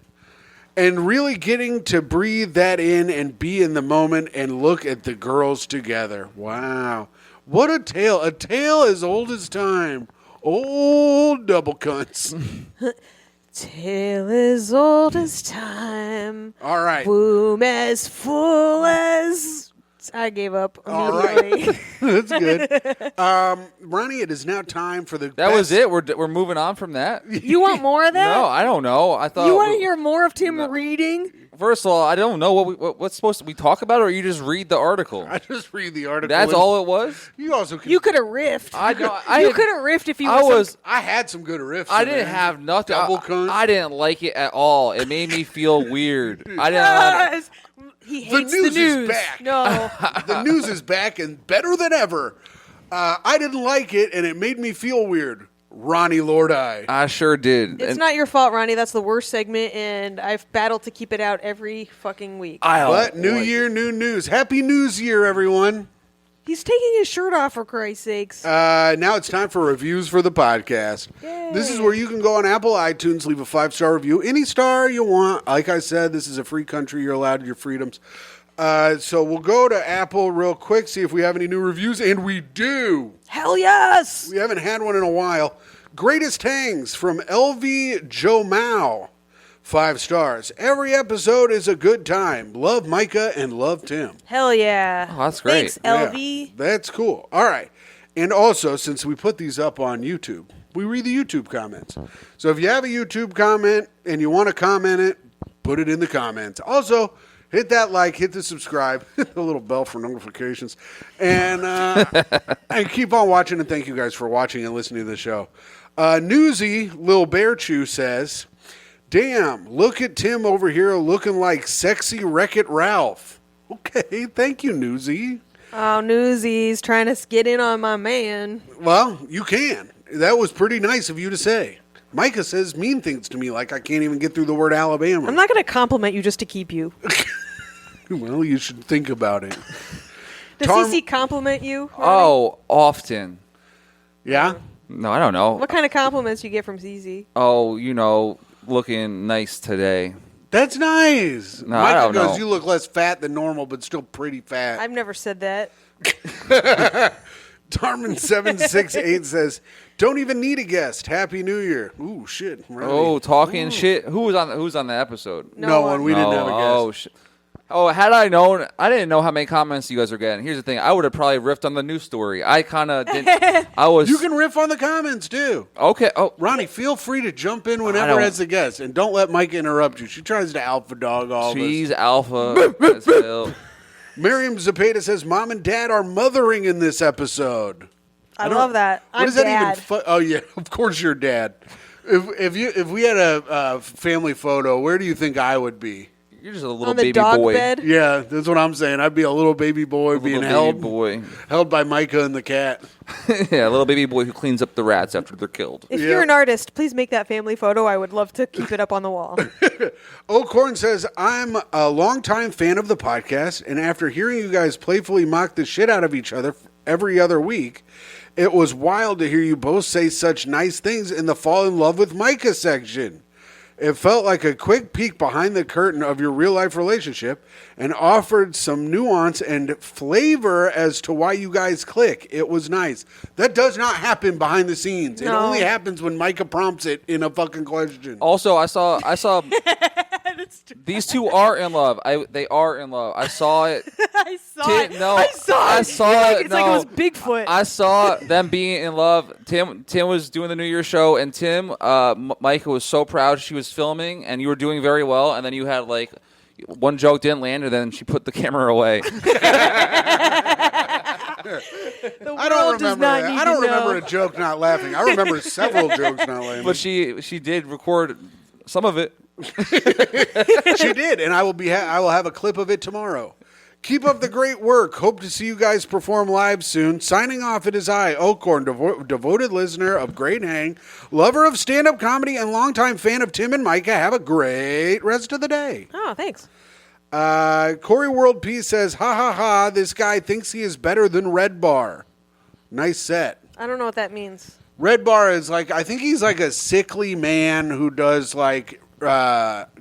And really getting to breathe that in and be in the moment and look at the girls together. Wow. What a tale. A tale as old as time. Old double cunts. Tale as old as time. All right. Womb as full as I gave up All immediately. right. That's good. Ronnie, it is now time for the That was it. We're moving on from that. You want more of that? No, I don't know. I thought You want to hear more of Tim reading? First of all, I don't know what's supposed to we talk about, or you just read the article. I just read the article. That's all it was. You also You could have riffed. You could have riffed if you I had some good riffs. I didn't have nothing. Double cunt. I didn't like it at all. It made me feel weird. I didn't. Yes. He hates news the news. is back. No. The news is back and better than ever. I didn't like it, and it made me feel weird. Ronnie Lordi. I sure did. It's not your fault, Ronnie. That's the worst segment, and I've battled to keep it out every fucking week. But new year, new news. Happy News Year, everyone. He's taking his shirt off, for Christ's sakes. Now it's time for reviews for the podcast. Yay. This is where you can go on Apple iTunes, leave a 5-star review, any star you want. Like I said, this is a free country. You're allowed your freedoms. So we'll go to Apple real quick, see if we have any new reviews, and we do. Hell yes! We haven't had one in a while. Greatest Hangs from LV Joe Mao. 5 stars. Every episode is a good time. Love Myka and love Tim. Hell yeah. Oh, that's great. Thanks, LV. Yeah, that's cool. All right. And also, since we put these up on YouTube, we read the YouTube comments. So if you have a YouTube comment and you want to comment it, put it in the comments. Also, hit that like, hit the subscribe, hit the little bell for notifications, and keep on watching. And thank you guys for watching and listening to the show. Newsy Lil Bear Chew says, "Damn, look at Tim over here looking like sexy Wreck-It Ralph." Okay, thank you, Newsy. Oh, Newsy's trying to get in on my man. Well, you can. That was pretty nice of you to say. Myka says mean things to me like I can't even get through the word Alabama. I'm not going to compliment you just to keep you. Well, you should think about it. Does CC compliment you? Ronnie? Oh, often. Yeah? No, I don't know. What kind of compliments you get from CC? Oh, looking nice today. That's nice. No, I don't goes, know. you look less fat than normal, but still pretty fat. I've never said that. Darman768 says, "Don't even need a guest. Happy New Year." Ooh, shit. Really? Oh, talking shit. Who's on the episode? No one. We didn't have a guest. Oh, shit. Oh, had I known, I didn't know how many comments you guys were getting. Here's the thing. I would have probably riffed on the news story. I kind of didn't. I was. You can riff on the comments, too. Okay. Oh, Ronnie, feel free to jump in I whenever don't- as a guest. And don't let Myka interrupt you. She tries to alpha dog all of us. she's alpha as hell. Miriam Zapata says, "Mom and Dad are mothering in this episode." I love that. What I'm does that dad. even? Oh yeah, of course you're dad. If we had a family photo, where do you think I would be? You're just a little on the baby dog boy. bed. Yeah, that's what I'm saying. I'd be a little baby boy being Little held baby boy. held by Myka and the cat. Yeah, a little baby boy who cleans up the rats after they're killed. If Yeah. you're an artist, please make that family photo. I would love to keep it up on the wall. Oakhorn says, "I'm a longtime fan of the podcast, and after hearing you guys playfully mock the shit out of each other every other week, it was wild to hear you both say such nice things in the fall in love with Myka section. It felt like a quick peek behind the curtain of your real-life relationship and offered some nuance and flavor as to why you guys click. It was nice." That does not happen behind the scenes. It No. only happens when Myka prompts it in a fucking question. Also, I saw these two are in love. They are in love. I saw it. I saw Tim- it. no, I saw it. I saw it. It's like it No. was Bigfoot. I saw them being in love. Tim was doing the New Year's show, and Myka was so proud she was filming, and you were doing very well. And then you had like one joke didn't land, and then she put the camera away. The I don't world does remember. not need I don't to know. remember a joke not laughing. I remember several jokes not laughing. But she did record some of it. She did, and I will have a clip of it tomorrow. Keep up the great work. Hope to see you guys perform live soon. Signing off, it is I, Oakhorn, devoted listener of Great Hang, lover of stand-up comedy, and longtime fan of Tim and Myka. Have a great rest of the day. Oh, thanks. Corey World Peace says, "Ha ha ha, this guy thinks he is better than Red Bar." Nice set. I don't know what that means. Red Bar is like, I think he's like a sickly man who does like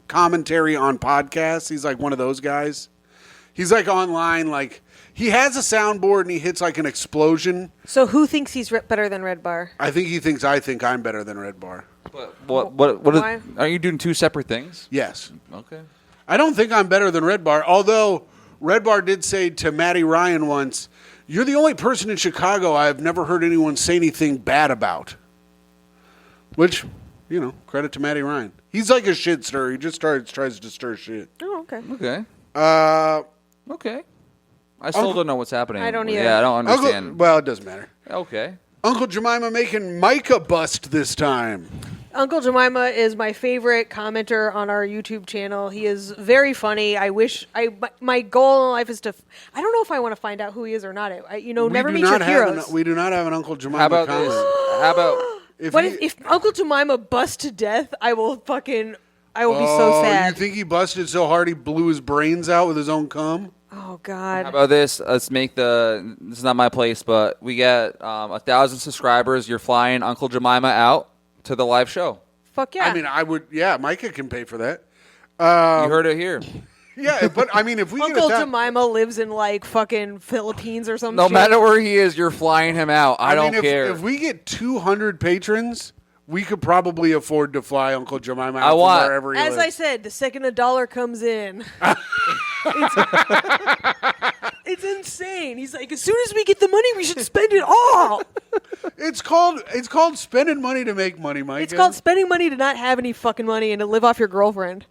commentary on podcasts. He's like one of those guys. He's like online, like he has a soundboard and he hits like an explosion. So who thinks he's better than Red Bar? I think he thinks I think I'm better than Red Bar. But what Why? are you doing two separate things? Yes. Okay. I don't think I'm better than Red Bar, although Red Bar did say to Matty Ryan once, "You're the only person in Chicago I've never heard anyone say anything bad about." Which, credit to Matty Ryan. He's like a shit stirrer. He just tries to stir shit. Oh, okay. Okay. Okay. I still don't know what's happening. I don't either. Yeah, I don't understand. Well, it doesn't matter. Okay. Uncle Jemima making Myka bust this time. Uncle Jemima is my favorite commenter on our YouTube channel. He is very funny. My goal in life is to. I don't know if I want to find out who he is or not. Never meet your heroes. We do not have an Uncle Jemima How about comment. this? How about If Uncle Jemima busts to death, I will be so sad. You think he busted so hard he blew his brains out with his own cum? Oh God. How about this? Let's make this is not my place, but we get 1,000 subscribers. You're flying Uncle Jemima out to the live show. Fuck yeah. I mean, I would. Yeah, Myka can pay for that. You heard it here. Yeah, but I mean, if we Uncle get Jemima lives in like fucking Philippines or something. No matter where he is, you're flying him out. I don't mean, care. If we get 200 patrons, we could probably afford to fly Uncle Jemima out want- from wherever he As lives. I said, the second a dollar comes in, it's insane. He's like, as soon as we get the money, we should spend it all. It's called spending money to make money, Mike. It's called spending money to not have any fucking money and to live off your girlfriend.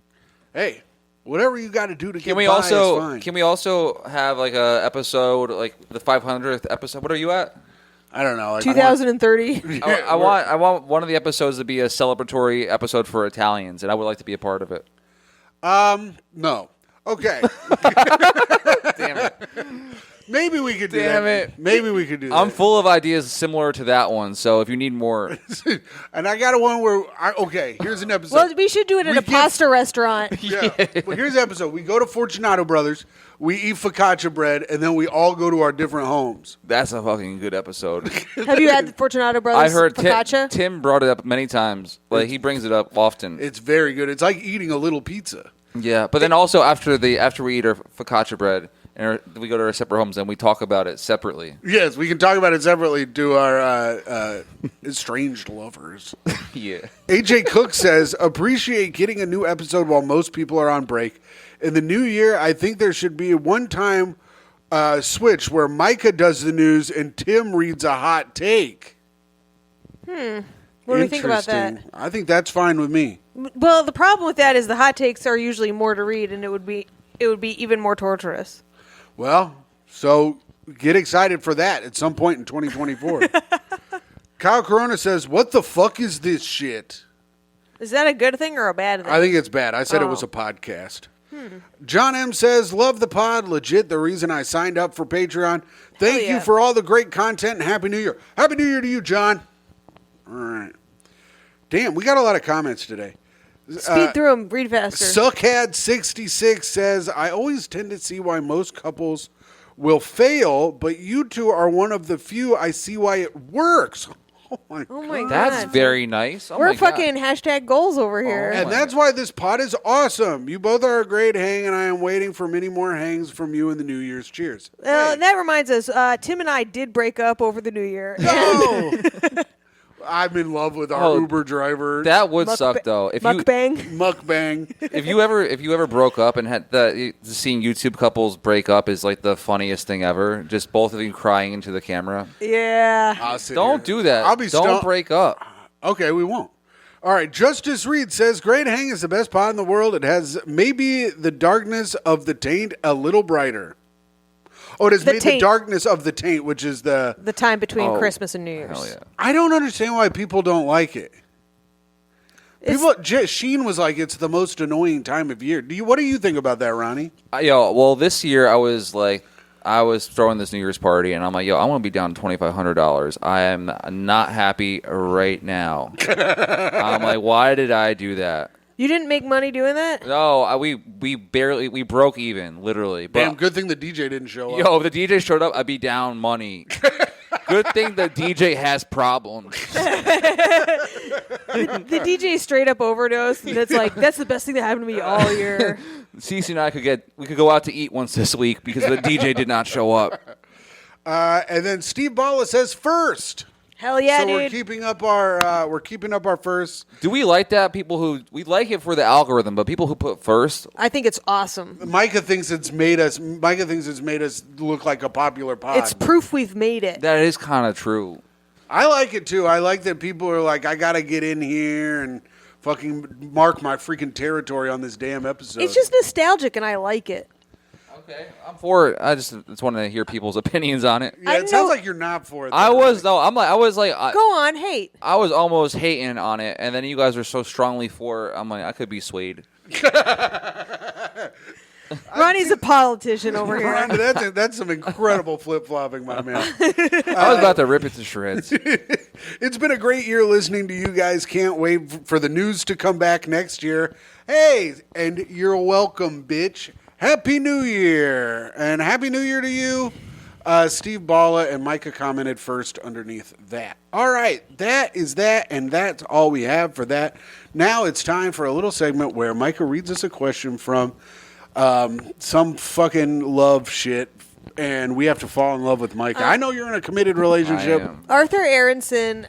Hey, whatever you got to do to get Can we by also is fine. can we also have like a episode like the 500th episode? What are you at? I don't know. Like 2030. I want one of the episodes to be a celebratory episode for Italians, and I would like to be a part of it. No. Okay. Damn it! Maybe we could do Damn that. it. Maybe we could do that. I'm full of ideas similar to that one, so if you need more, And I got a one where here's an episode. Well, we should do it at We a get- pasta restaurant. Yeah. Well, here's the episode. We go to Fortunato Brothers, we eat focaccia bread, and then we all go to our different homes. that's a fucking good episode. Have you had the Fortunato I Brothers heard focaccia? Tim brought it up many times. Like he brings it up often. It's very good. It's like eating a little pizza. Yeah, but then also after we eat our focaccia bread and we go to our separate homes and we talk about it separately. Yes, we can talk about it separately to our estranged lovers. Yeah. AJ Cook says, appreciate getting a new episode while most people are on break. In the new year, I think there should be a one-time switch where Myka does the news and Tim reads a hot take. What do we think about that? Interesting. I think that's fine with me. Well, the problem with that is the hot takes are usually more to read, and it would be even more torturous. Well, so get excited for that at some point in 2024. Kyle Corona says, what the fuck is this shit? Is that a good thing or a bad thing? I think it's bad. I said it was a podcast. John M. says, love the pod. Legit the reason I signed up for Patreon. Thank yeah. you for all the great content and Happy New Year. Happy New Year to you, John. All right. Damn, we got a lot of comments today. Speed through them. Read faster. Suckhead66 says, I always tend to see why most couples will fail, but you two are one of the few I see why it works. Oh my God. That's very nice. Oh We're my God. fucking hashtag goals over here. And that's why this pod is awesome. You both are a great hang, and I am waiting for many more hangs from you in the New Year's. Cheers. That reminds us, Tim and I did break up over the New Year. No! I'm in love with our Uber driver. That would suck though. If you Mukbang. Mukbang. if you ever broke up and had seeing YouTube couples break up is like the funniest thing ever. Just both of you crying into the camera. Yeah. I'll sit Don't here. do that. I'll be Don't break up. Okay, we won't. All right, Justice Reed says, Great Hang is the best pod in the world. It has maybe the darkness of the taint a little brighter. Oh, it has The made the taint. darkness of the taint, which is the time between Oh, Christmas and New Year's. Hell yeah. I don't understand why people don't like it. Sheen was like, it's the most annoying time of year. What do you think about that, Ronnie? Well, this year I was throwing this New Year's party, and I'm like, I want to be down $2,500. I am not happy right now. I'm like, why did I do that? You didn't make money doing that? No, we broke even, literally. But, Damn, good thing the DJ didn't show up. if the DJ showed up, I'd be down money. Good thing the DJ has problems. The DJ straight up overdosed, and it's like, that's the best thing that happened to me all year. Cece and I could go out to eat once this week because the DJ did not show up. And then Steve Balla says first. Hell yeah, so dude. we're keeping up our first. Do we like that? People who we like it for the algorithm, but people who put first. I think it's awesome. Myka thinks it's made us look like a popular pod. It's proof we've made it. That is kind of true. I like it too. I like that people are like, I gotta get in here and fucking mark my freaking territory on this damn episode. It's just nostalgic, and I like it. Okay, I'm for it. I just want to hear people's opinions on it. yeah, I it sounds know- like you're not for it. I though. was though. I was like, Go on, hate. I was almost hating on it, and then you guys are so strongly for it. I'm like, I could be swayed. Ronnie's a politician over here. Ron, that's some incredible flip flopping, my man. I was about to rip it to shreds. It's been a great year listening to you guys. Can't wait for the news to come back next year. Hey, and you're welcome, bitch. Happy New Year. And Happy New Year to you. Steve Balla and Myka commented first underneath that. All right, that is that, and that's all we have for that. Now it's time for a little segment where Myka reads us a question from some fucking love shit, and we have to fall in love with Myka. I know you're in a committed relationship. I am. Arthur Aronson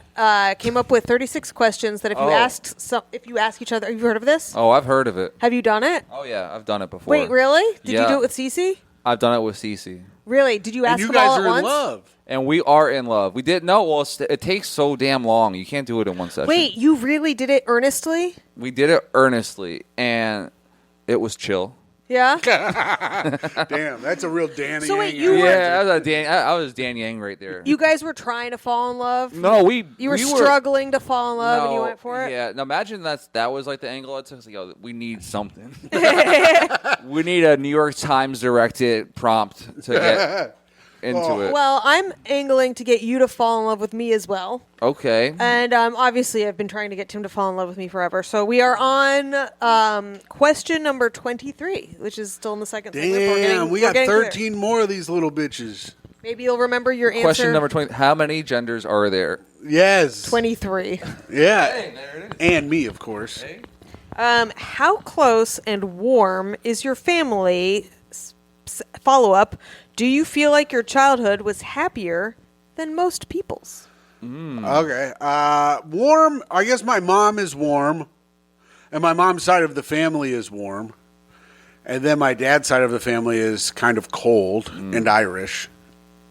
came up with 36 questions that if you Oh. if you ask each other, have you heard of this? Oh, I've heard of it. Have you done it? Oh yeah, I've done it before. Wait, really? Did you Yeah. do it with Cece? I've done it with Cece. Really? Did you And ask you them all guys at are in once? love. And we are in love. We did no. Well, it takes so damn long. You can't do it in one session. Wait, you really did it earnestly? We did it earnestly, and it was chill. Yeah. Damn, that's a real Danny. So wait, Yang you were- answer. Yeah, I was Dan Yang right there. You guys were trying to fall in love. no, we You were we struggling to fall in love, and you No, went for it. Yeah, now imagine that was like the angle I took. It's like, yo, we need something. We need a New York Times directed prompt to get into it. Well, I'm angling to get you to fall in love with me as well. Okay. And obviously, I've been trying to get Tim to fall in love with me forever. So we are on question number 23, which is still in the second segment. Damn, we got we're getting there. 13 more of these little bitches. Maybe you'll remember your answer. Question number 20. How many genders are there? Yes. 23. Yeah. Hey, there it is. And me, of course. Hey. How close and warm is your family? Follow up. Do you feel like your childhood was happier than most people's? Okay. Warm. I guess my mom is warm. And my mom's side of the family is warm. And then my dad's side of the family is kind of cold and Irish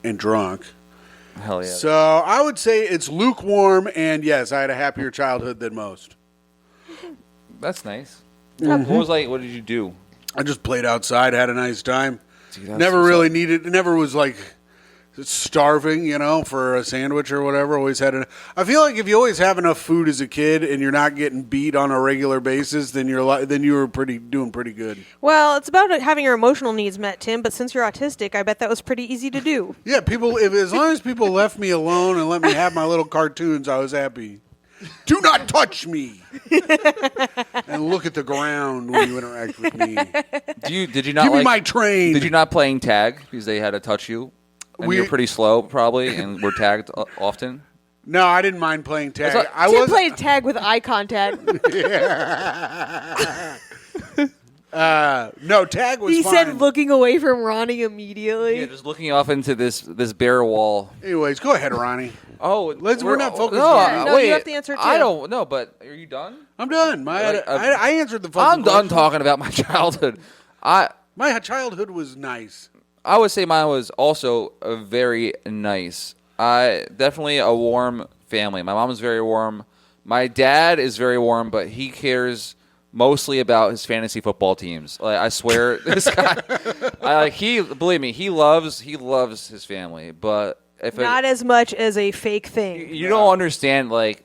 and drunk. Hell yeah. So I would say it's lukewarm. And yes, I had a happier childhood than most. That's nice. What was like? What did you do? I just played outside, had a nice time. See, that's Never what's really up. needed. Never was like starving, for a sandwich or whatever. Always had. I feel like if you always have enough food as a kid and you're not getting beat on a regular basis, then you were doing pretty good. Well, it's about having your emotional needs met, Tim. But since you're autistic, I bet that was pretty easy to do. Yeah, as long as people left me alone and let me have my little cartoons, I was happy. Do not touch me, and look at the ground when you interact with me. Did you not Give me like? my train. Did you not playing tag because they had to touch you? And you're pretty slow, probably, and were tagged often. No, I didn't mind playing tag. That's I Tim was played tag with eye contact. no tag was He fine. said, looking away from Ronnie immediately. Yeah, just looking off into this bare wall. Anyways, go ahead, Ronnie. Oh, we're not focused No, on it. No, wait, you have to answer it, I too. don't know, but are you done? I'm done. I answered the fucking I'm done question. talking about my childhood. My childhood was nice. I would say mine was also very nice. Definitely a warm family. My mom is very warm. My dad is very warm, but he cares mostly about his fantasy football teams. Like, I swear, this guy. Believe me, he loves his family, but if Not as much as a fake thing. you don't understand, like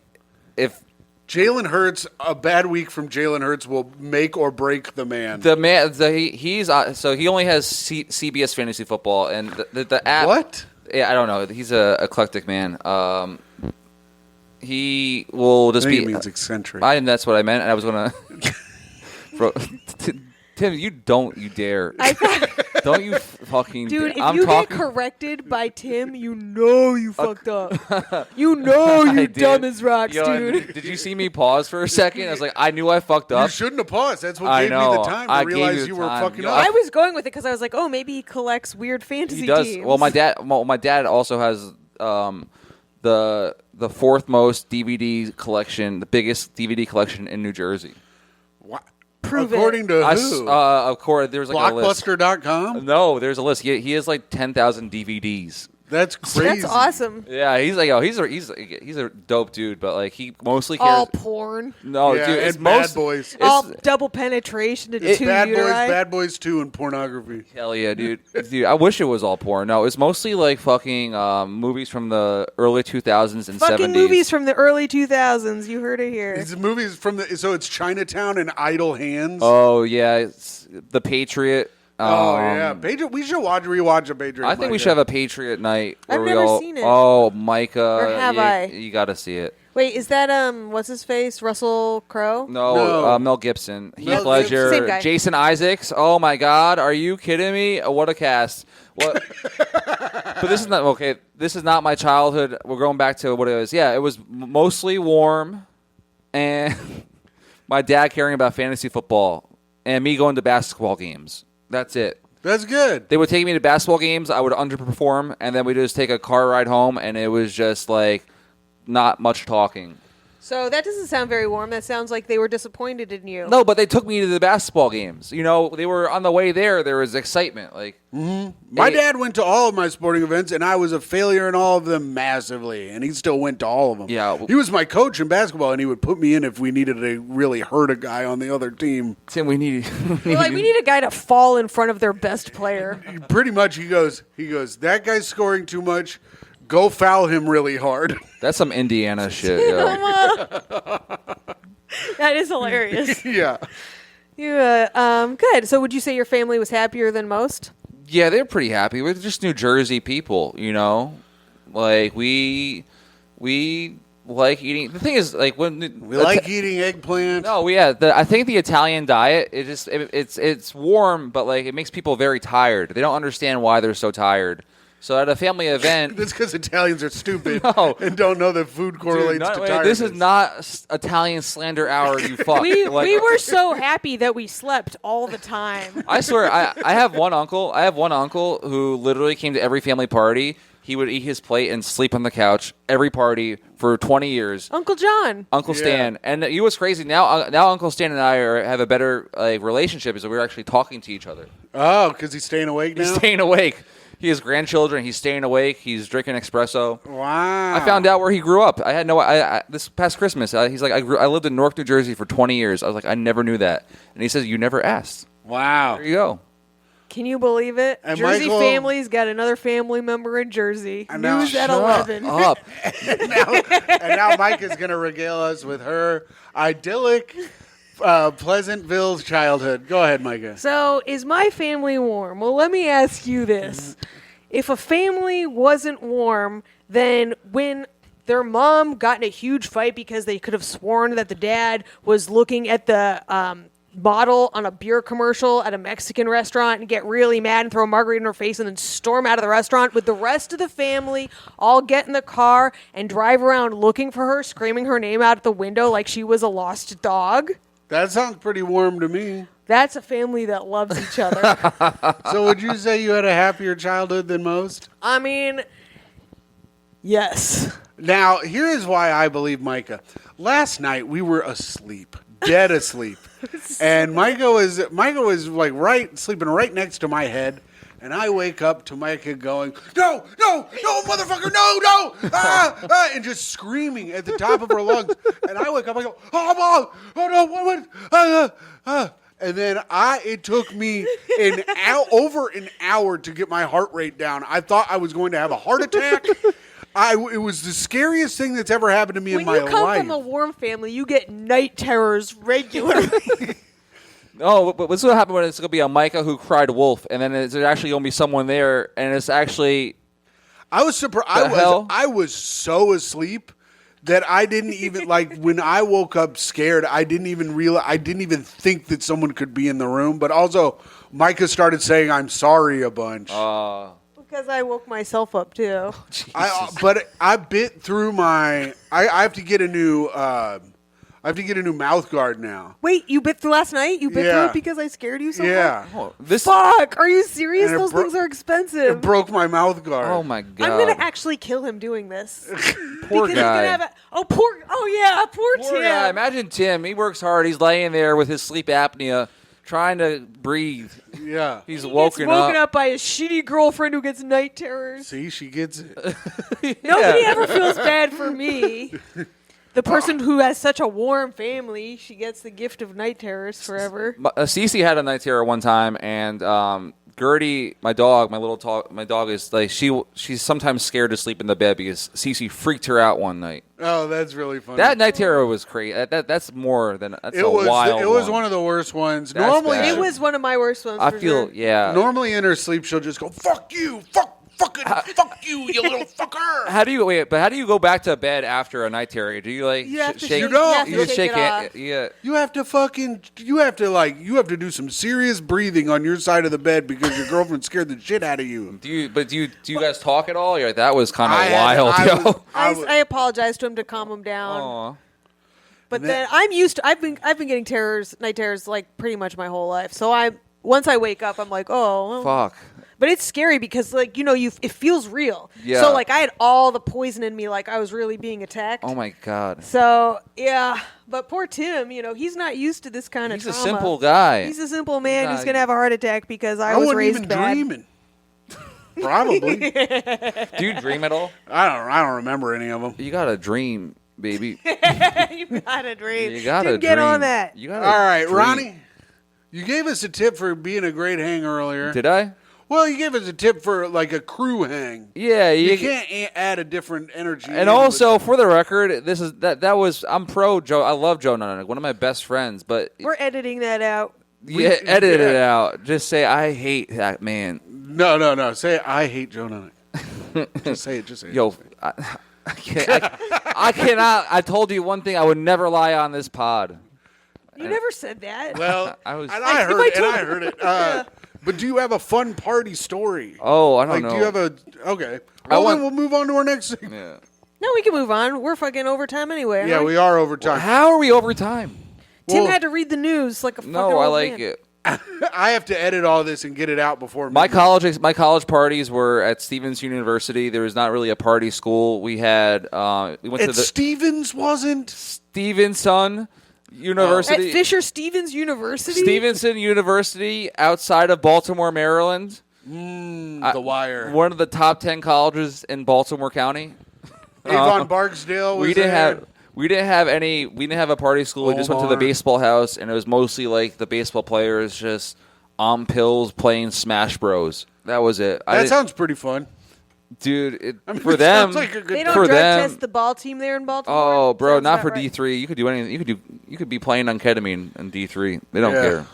if. Jalen Hurts, a bad week from Jalen Hurts will make or break the man. The man, he's so he only has CBS fantasy football, and the app. What? Yeah, I don't know. He's a eclectic man. He will just I think be. it means eccentric. That's what I meant. And I was gonna. Bro, Tim, you dare. Don't you fucking. Dude, if I'm you talking. get corrected by Tim, you know you fucked up. You know I you're did. dumb as rocks, Yo, dude. Did you see me pause for a second? I was like, I knew I fucked You up. shouldn't have paused. That's what I gave me know. the time I to gave realize you you the were time. fucking Yo, up. I was going with it because I was like, oh, maybe he collects weird fantasy He does. teams. Well, my dad also has the fourth most DVD collection, the biggest DVD collection in New Jersey. What? Prove According it. to who? Of course, there's like a list. Blockbuster.com? No, there's a list. He has like 10,000 DVDs. That's crazy. That's awesome. Yeah, he's like, he's a dope dude, but like he mostly cares. All porn. No, Yeah, dude, it's and Bad most Boys. All double penetration into two Bad Boys, uteri. Bad Boys 2, and pornography. Hell yeah, dude. Dude, I wish it was all porn. No, it's mostly like fucking movies from the early 2000s and Fucking 70s. movies from the early 2000s. You heard it here. These movies so it's Chinatown and Idle Hands. Oh yeah, it's The Patriot. Oh, yeah, Patriot. We should rewatch a Patriot. I think we should have a Patriot night. I've where we never all, seen it. Oh, Myka. Or have I? You got to see it. Wait, is that what's his face? Russell Crowe? No. Mel Gibson, Heath Mel Ledger, Gibson. Same guy. Jason Isaacs. Oh my God, are you kidding me? What a cast! What? But this is not okay. This is not my childhood. We're going back to what it was. Yeah, it was mostly warm, and my dad caring about fantasy football, and me going to basketball games. That's it. That's good. They would take me to basketball games. I would underperform, and then we'd just take a car ride home, and it was just like not much talking. So that doesn't sound very warm. That sounds like they were disappointed in you. No, but they took me to the basketball games. You know, they were on the way there. There was excitement. Like My dad went to all of my sporting events, and I was a failure in all of them massively, and he still went to all of them. Yeah. He was my coach in basketball, and he would put me in if we needed to really hurt a guy on the other team. Tim, we need. We're like, we need a guy to fall in front of their best player. Pretty much, he goes, that guy's scoring too much. Go foul him really hard. That's some Indiana shit. Yo. That is hilarious. Yeah. You, good. So would you say your family was happier than most? Yeah, they're pretty happy. We're just New Jersey people, you know. Like we like eating. The thing is, like when We like eating eggplant. No, I think the Italian diet it's warm, but like it makes people very tired. They don't understand why they're so tired. So at a family event, That's because Italians are stupid No. and don't know that food correlates to tiredness. this is not Italian slander hour. You fuck. We Like, were so happy that we slept all the time. I swear, I have one uncle. I have one uncle who literally came to every family party. He would eat his plate and sleep on the couch every party for 20 years. Uncle John. Uncle Stan, and you know what's crazy now? Uncle Stan and I have a better relationship, is that we're actually talking to each other. Oh, because he's staying awake now? He's staying awake. He has grandchildren. He's staying awake. He's drinking espresso. Wow. I found out where he grew up. I had no. This past Christmas, he's like, I lived in Newark, New Jersey for 20 years. I was like, I never knew that. And he says, you never asked. Wow. There you go. Can you believe it? And Jersey Michael- family's got another family member in Jersey. And now- News at Shut 11. up. and now Mike is going to regale us with her idyllic Pleasantville's childhood. Go ahead, Myka. So, is my family warm? Well, let me ask you this. If a family wasn't warm, then when their mom got in a huge fight because they could have sworn that the dad was looking at the bottle on a beer commercial at a Mexican restaurant and get really mad and throw a margarita in her face and then storm out of the restaurant, would the rest of the family all get in the car and drive around looking for her, screaming her name out the window like she was a lost dog? That sounds pretty warm to me. That's a family that loves each other. So would you say you had a happier childhood than most? I mean, yes. Now, here is why I believe Myka. Last night we were asleep, dead asleep. And Myka was like sleeping right next to my head. And I wake up to Myka going, no, motherfucker, no, and just screaming at the top of her lungs. And I wake up, I go, oh, Mom, oh, no, what? And then it took me over an hour to get my heart rate down. I thought I was going to have a heart attack. It was the scariest thing that's ever happened to me in my life. When you come from a warm family, you get night terrors regularly. Oh, but what's going to happen when it's going to be a Myka who cried wolf, and then there's actually going to be someone there, and it's actually... I was surprised. I was so asleep that I didn't even, like, when I woke up scared, I didn't even think that someone could be in the room. But also, Myka started saying, I'm sorry a bunch. Because I woke myself up, too. But I bit through I have to get a new I have to get a new mouth guard now. Wait, you bit through last night? You bit Yeah. through it because I scared you so Yeah. much? Oh, Fuck, are you serious? And it Those bro- things are expensive. It broke my mouth guard. Oh my god! I'm gonna actually kill him doing this. Poor because he's guy. gonna have poor Poor Tim. guy. Imagine Tim. He works hard. He's laying there with his sleep apnea, trying to breathe. Yeah. He's He gets woken woken up by his shitty girlfriend who gets night terrors. See, she gets it. Nobody ever feels bad for me. The person who has such a warm family, she gets the gift of night terrors forever. Cece had a night terror one time, and Gertie, my dog, my dog is like she's sometimes scared to sleep in the bed because Cece freaked her out one night. Oh, that's really funny. That night terror was crazy. That's more than that's it a was. wild. It was one of the worst ones. That's Normally, bad. It was one of my worst ones. I for feel sure. yeah. Normally in her sleep, she'll just go, "Fuck you, fuck you, you little fucker." How do you go back to bed after a night terror? Do you like You have to shake? You don't. You have to You shake it off. Yeah. You have to do some serious breathing on your side of the bed because your girlfriend scared the shit out of you. Do you guys talk at all? You're like, that was kind of I had- wild, I yo. was- I apologized to him to calm him down. Aw. But then I'm used to. I've been getting night terrors like pretty much my whole life. So once I wake up, I'm like, oh, well. Fuck. But it's scary because like it feels real. Yeah. So like I had all the poison in me, like I was really being attacked. Oh my god. So yeah, but poor Tim, he's not used to this kind of He's a trauma. simple guy. He's a simple man Nah, who's gonna have a heart attack because I was wasn't raised even bad. dreaming. Probably. Do you dream at all? I don't remember any of them. You got to dream, baby. You gotta dream. You got to Tim, get on that. You gotta All right, dream. Ronnie, you gave us a tip for being a great hang earlier. Did I? Well, you gave us a tip for like a crew hang. Yeah, You can't add a different energy. And also, for the record, I'm pro Joe. I love Joe Nunnick, one of my best friends. But We're editing that out. edit it out. Just say I hate that man. No. Say I hate Joe Nunnick. Just say it. Just say it. Yo, I cannot. I told you one thing. I would never lie on this pod. You never said that. Well, I was- and Like, I if heard I it. And told- I heard it. But do you have a fun party story? Oh, I don't Like, know. do you have a? Okay. Well, then we'll move on to our next thing. Yeah. No, we can move on. We're fucking overtime anyway. Yeah, aren't we are over time. How are we over time? Tim Well- had to read the news like a fucking No, I old like man. it. I have to edit all this and get it out before My midnight. college parties were at Stevens University. There was not really a party school. We had we went to At the Stevens wasn't. Stevenson University. At Fisher Stevens University. Stevenson University outside of Baltimore, Maryland. The Wire. One of the top 10 colleges in Baltimore County. Avon Barksdale was We didn't there. We didn't have a party school. We just went to the Omar. baseball house, and it was mostly like the baseball players just on pills playing Smash Bros. That was it. That sounds pretty fun. Dude, I mean, for it them, sounds like a good They don't for drug them. test the ball team there in Baltimore. Oh, bro, Sounds not about for right. D3. You could do anything. You could be playing on ketamine in D3. They don't Yeah. care.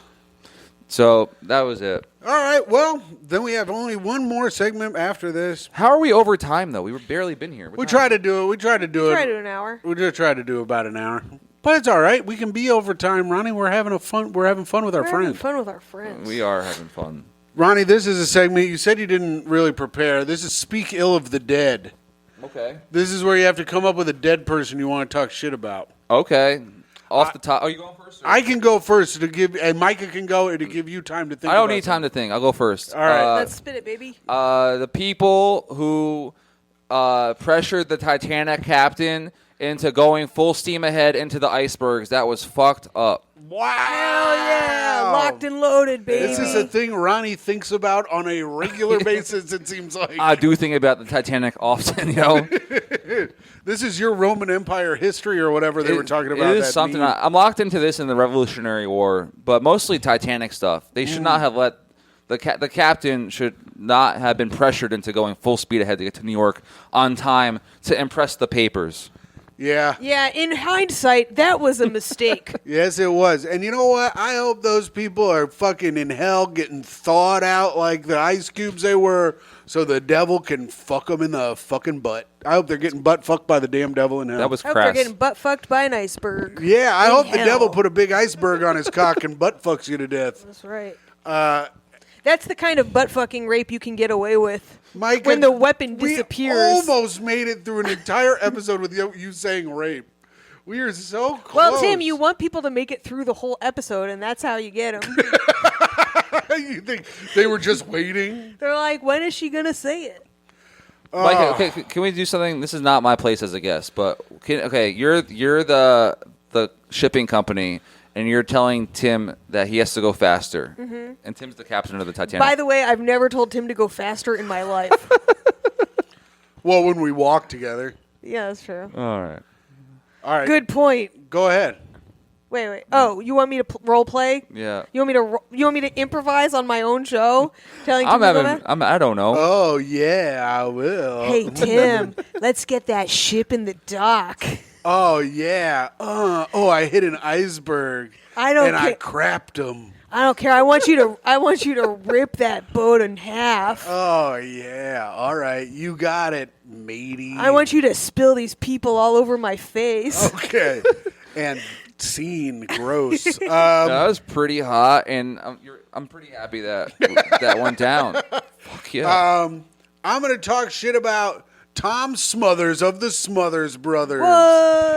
So that was it. All right. Well, then we have only one more segment after this. How are we over time though? We were barely been here. We try to do it. We try to do Try it. to an hour. We just try to do about an hour. But it's all right. We can be over time, Ronnie. We're having fun with our We're having friends. fun with our friends. We are having fun. Ronnie, this is a segment you said you didn't really prepare. This is Speak Ill of the Dead. Okay. This is where you have to come up with a dead person you want to talk shit about. Okay. Off the top. Oh, you going first? I can go first to give, and Myka can go to give you time to think. I don't about need time to think. I'll go first. All right. Let's spit it, baby. The people who pressured the Titanic captain into going full steam ahead into the icebergs. That was fucked up. Wow. Hell yeah. Locked and loaded, baby. This is a thing Ronnie thinks about on a regular basis, it seems like. I do think about the Titanic often, yo. This is your Roman Empire history or whatever they were talking about. It is that something. meme. I'm locked into this in the Revolutionary War, but mostly Titanic stuff. They should not have let the captain should not have been pressured into going full speed ahead to get to New York on time to impress the papers. Yeah. Yeah, in hindsight, that was a mistake. Yes, it was. And you know what? I hope those people are fucking in hell getting thawed out like the ice cubes they were so the devil can fuck them in the fucking butt. I hope they're getting butt fucked by the damn devil in hell. That was I hope they're crass. getting butt fucked by an iceberg. Yeah, I In hope the hell. devil put a big iceberg on his cock and butt fucks you to death. That's right. That's the kind of butt fucking rape you can get away with. Myka, when the weapon disappears. We almost made it through an entire episode with you saying rape. We are so close. Well, Tim, you want people to make it through the whole episode, and that's how you get them. You think they were just waiting? They're like, when is she going to say it? Mike, okay, can we do something? This is not my place as a guest, but you're the shipping company, and you're telling Tim that he has to go faster. Mm-hmm. And Tim's the captain of the Titanic. By the way, I've never told Tim to go faster in my life. Well, when we walk together. Yeah, that's true. All right. Good point. Go ahead. Wait. Oh, you want me to role play? Yeah. You want me to improvise on my own show? Telling Tim to go back? I don't know. Oh, yeah, I will. Hey, Tim, let's get that ship in the dock. Oh, yeah. I hit an iceberg. I don't I care. crapped him. I don't care. I want you to rip that boat in half. Oh, yeah. All right. You got it, matey. I want you to spill these people all over my face. Okay. And scene. Gross. That was pretty hot, and I'm pretty happy that that went down. Fuck yeah. I'm going to talk shit about Tom Smothers of the Smothers Brothers. Whoa.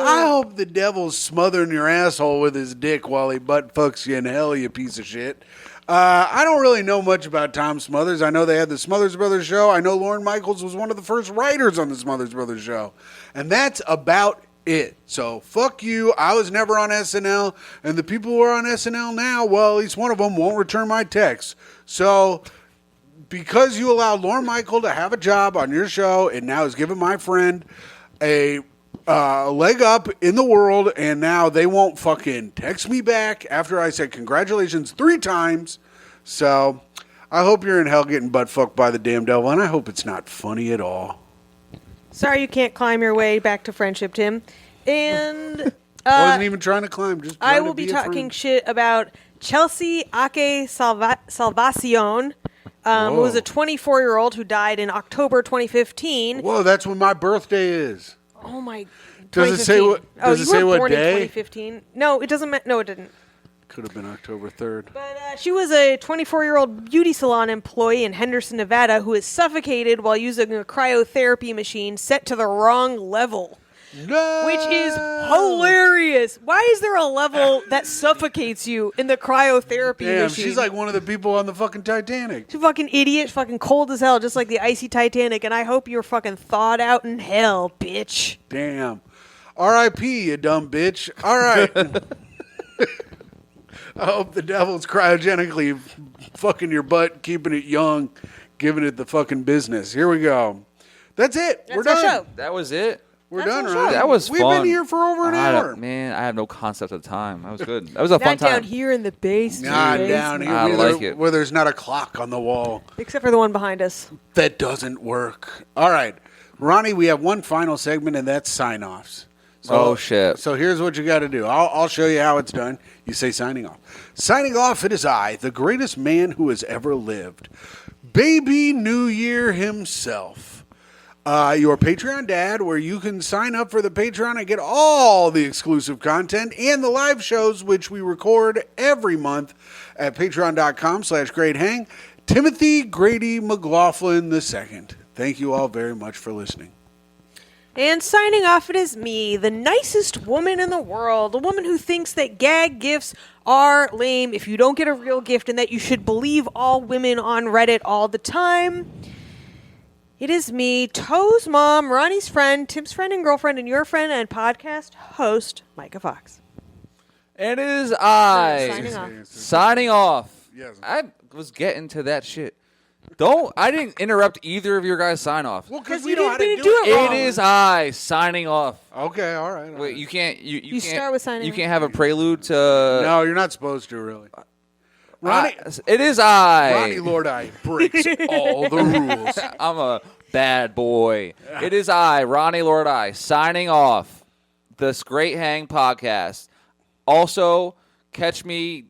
I hope the devil's smothering your asshole with his dick while he butt fucks you in hell, you piece of shit. I don't really know much about Tom Smothers. I know they had the Smothers Brothers show. I know Lorne Michaels was one of the first writers on the Smothers Brothers show. And that's about it. So fuck you. I was never on SNL. And the people who are on SNL now, well, at least one of them won't return my texts. So because you allowed Lorne Michael to have a job on your show, and now has given my friend a leg up in the world, and now they won't fucking text me back after I said congratulations 3 times. So I hope you're in hell getting butt fucked by the damn devil, and I hope it's not funny at all. Sorry you can't climb your way back to friendship, Tim. And Wasn't even trying to climb. Just I trying will to be a talking friend. shit about Chelsea Ake Salvacion, who was a 24-year-old who died in October 2015. Whoa, that's when my birthday is. Oh my! Does it say 2015. what? Does it say you were what born in day? 2015. No, it doesn't. No, it didn't. Could have been October 3rd. But she was a 24-year-old beauty salon employee in Henderson, Nevada, who is suffocated while using a cryotherapy machine set to the wrong level. No! Which is hilarious. Why is there a level that suffocates you in the cryotherapy Damn, machine? she's like one of the people on the fucking Titanic. She's a fucking idiot, fucking cold as hell, just like the icy Titanic, and I hope you're fucking thawed out in hell, bitch. Damn. R.I.P., you dumb bitch. All right. I hope the devil's cryogenically fucking your butt, keeping it young, giving it the fucking business. Here we go. That's it. We're That's our done. show. That was it. We're That's done, our right? show. That was We've fun. been here for over an hour. Man, I have no concept of time. That was good. That was a fun Not down time. here in the basement. Nah, down here I where, like it. where there's not a clock on the wall. Except for the one behind us. That doesn't work. All right. Ronnie, we have one final segment, and that's sign-offs. Oh, shit. So here's what you got to do. I'll show you how it's done. You say signing off. Signing off, it is I, the greatest man who has ever lived. Baby New Year himself. Your Patreon dad, where you can sign up for the Patreon and get all the exclusive content and the live shows, which we record every month at patreon.com/greathang. Timothy Grady McLaughlin II. Thank you all very much for listening. And signing off, it is me, the nicest woman in the world, the woman who thinks that gag gifts are lame if you don't get a real gift, and that you should believe all women on Reddit all the time. It is me, Toe's mom, Ronnie's friend, Tim's friend and girlfriend, and your friend and podcast host, Myka Fox. And it is I Signing off. signing off. Yes. I was getting to that shit. I didn't interrupt either of your guys' sign off. Well, because Because we you know how to didn't do do it. it wrong. It is I signing off. Okay, all right. all Wait, right. you can't. You can't start with signing You off. can't have a prelude to. No, you're not supposed to, really. Ronnie, It is I. Ronnie Lordi breaks all the rules. I'm a bad boy. It is I, Ronnie Lordi, signing off this Great Hang podcast. Also, catch me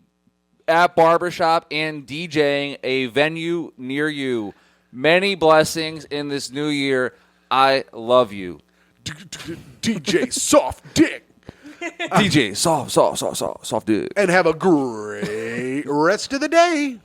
at Barbershop and DJing a venue near you. Many blessings in this new year. I love you. DJ Soft Dick. DJ, soft dick. And have a great rest of the day.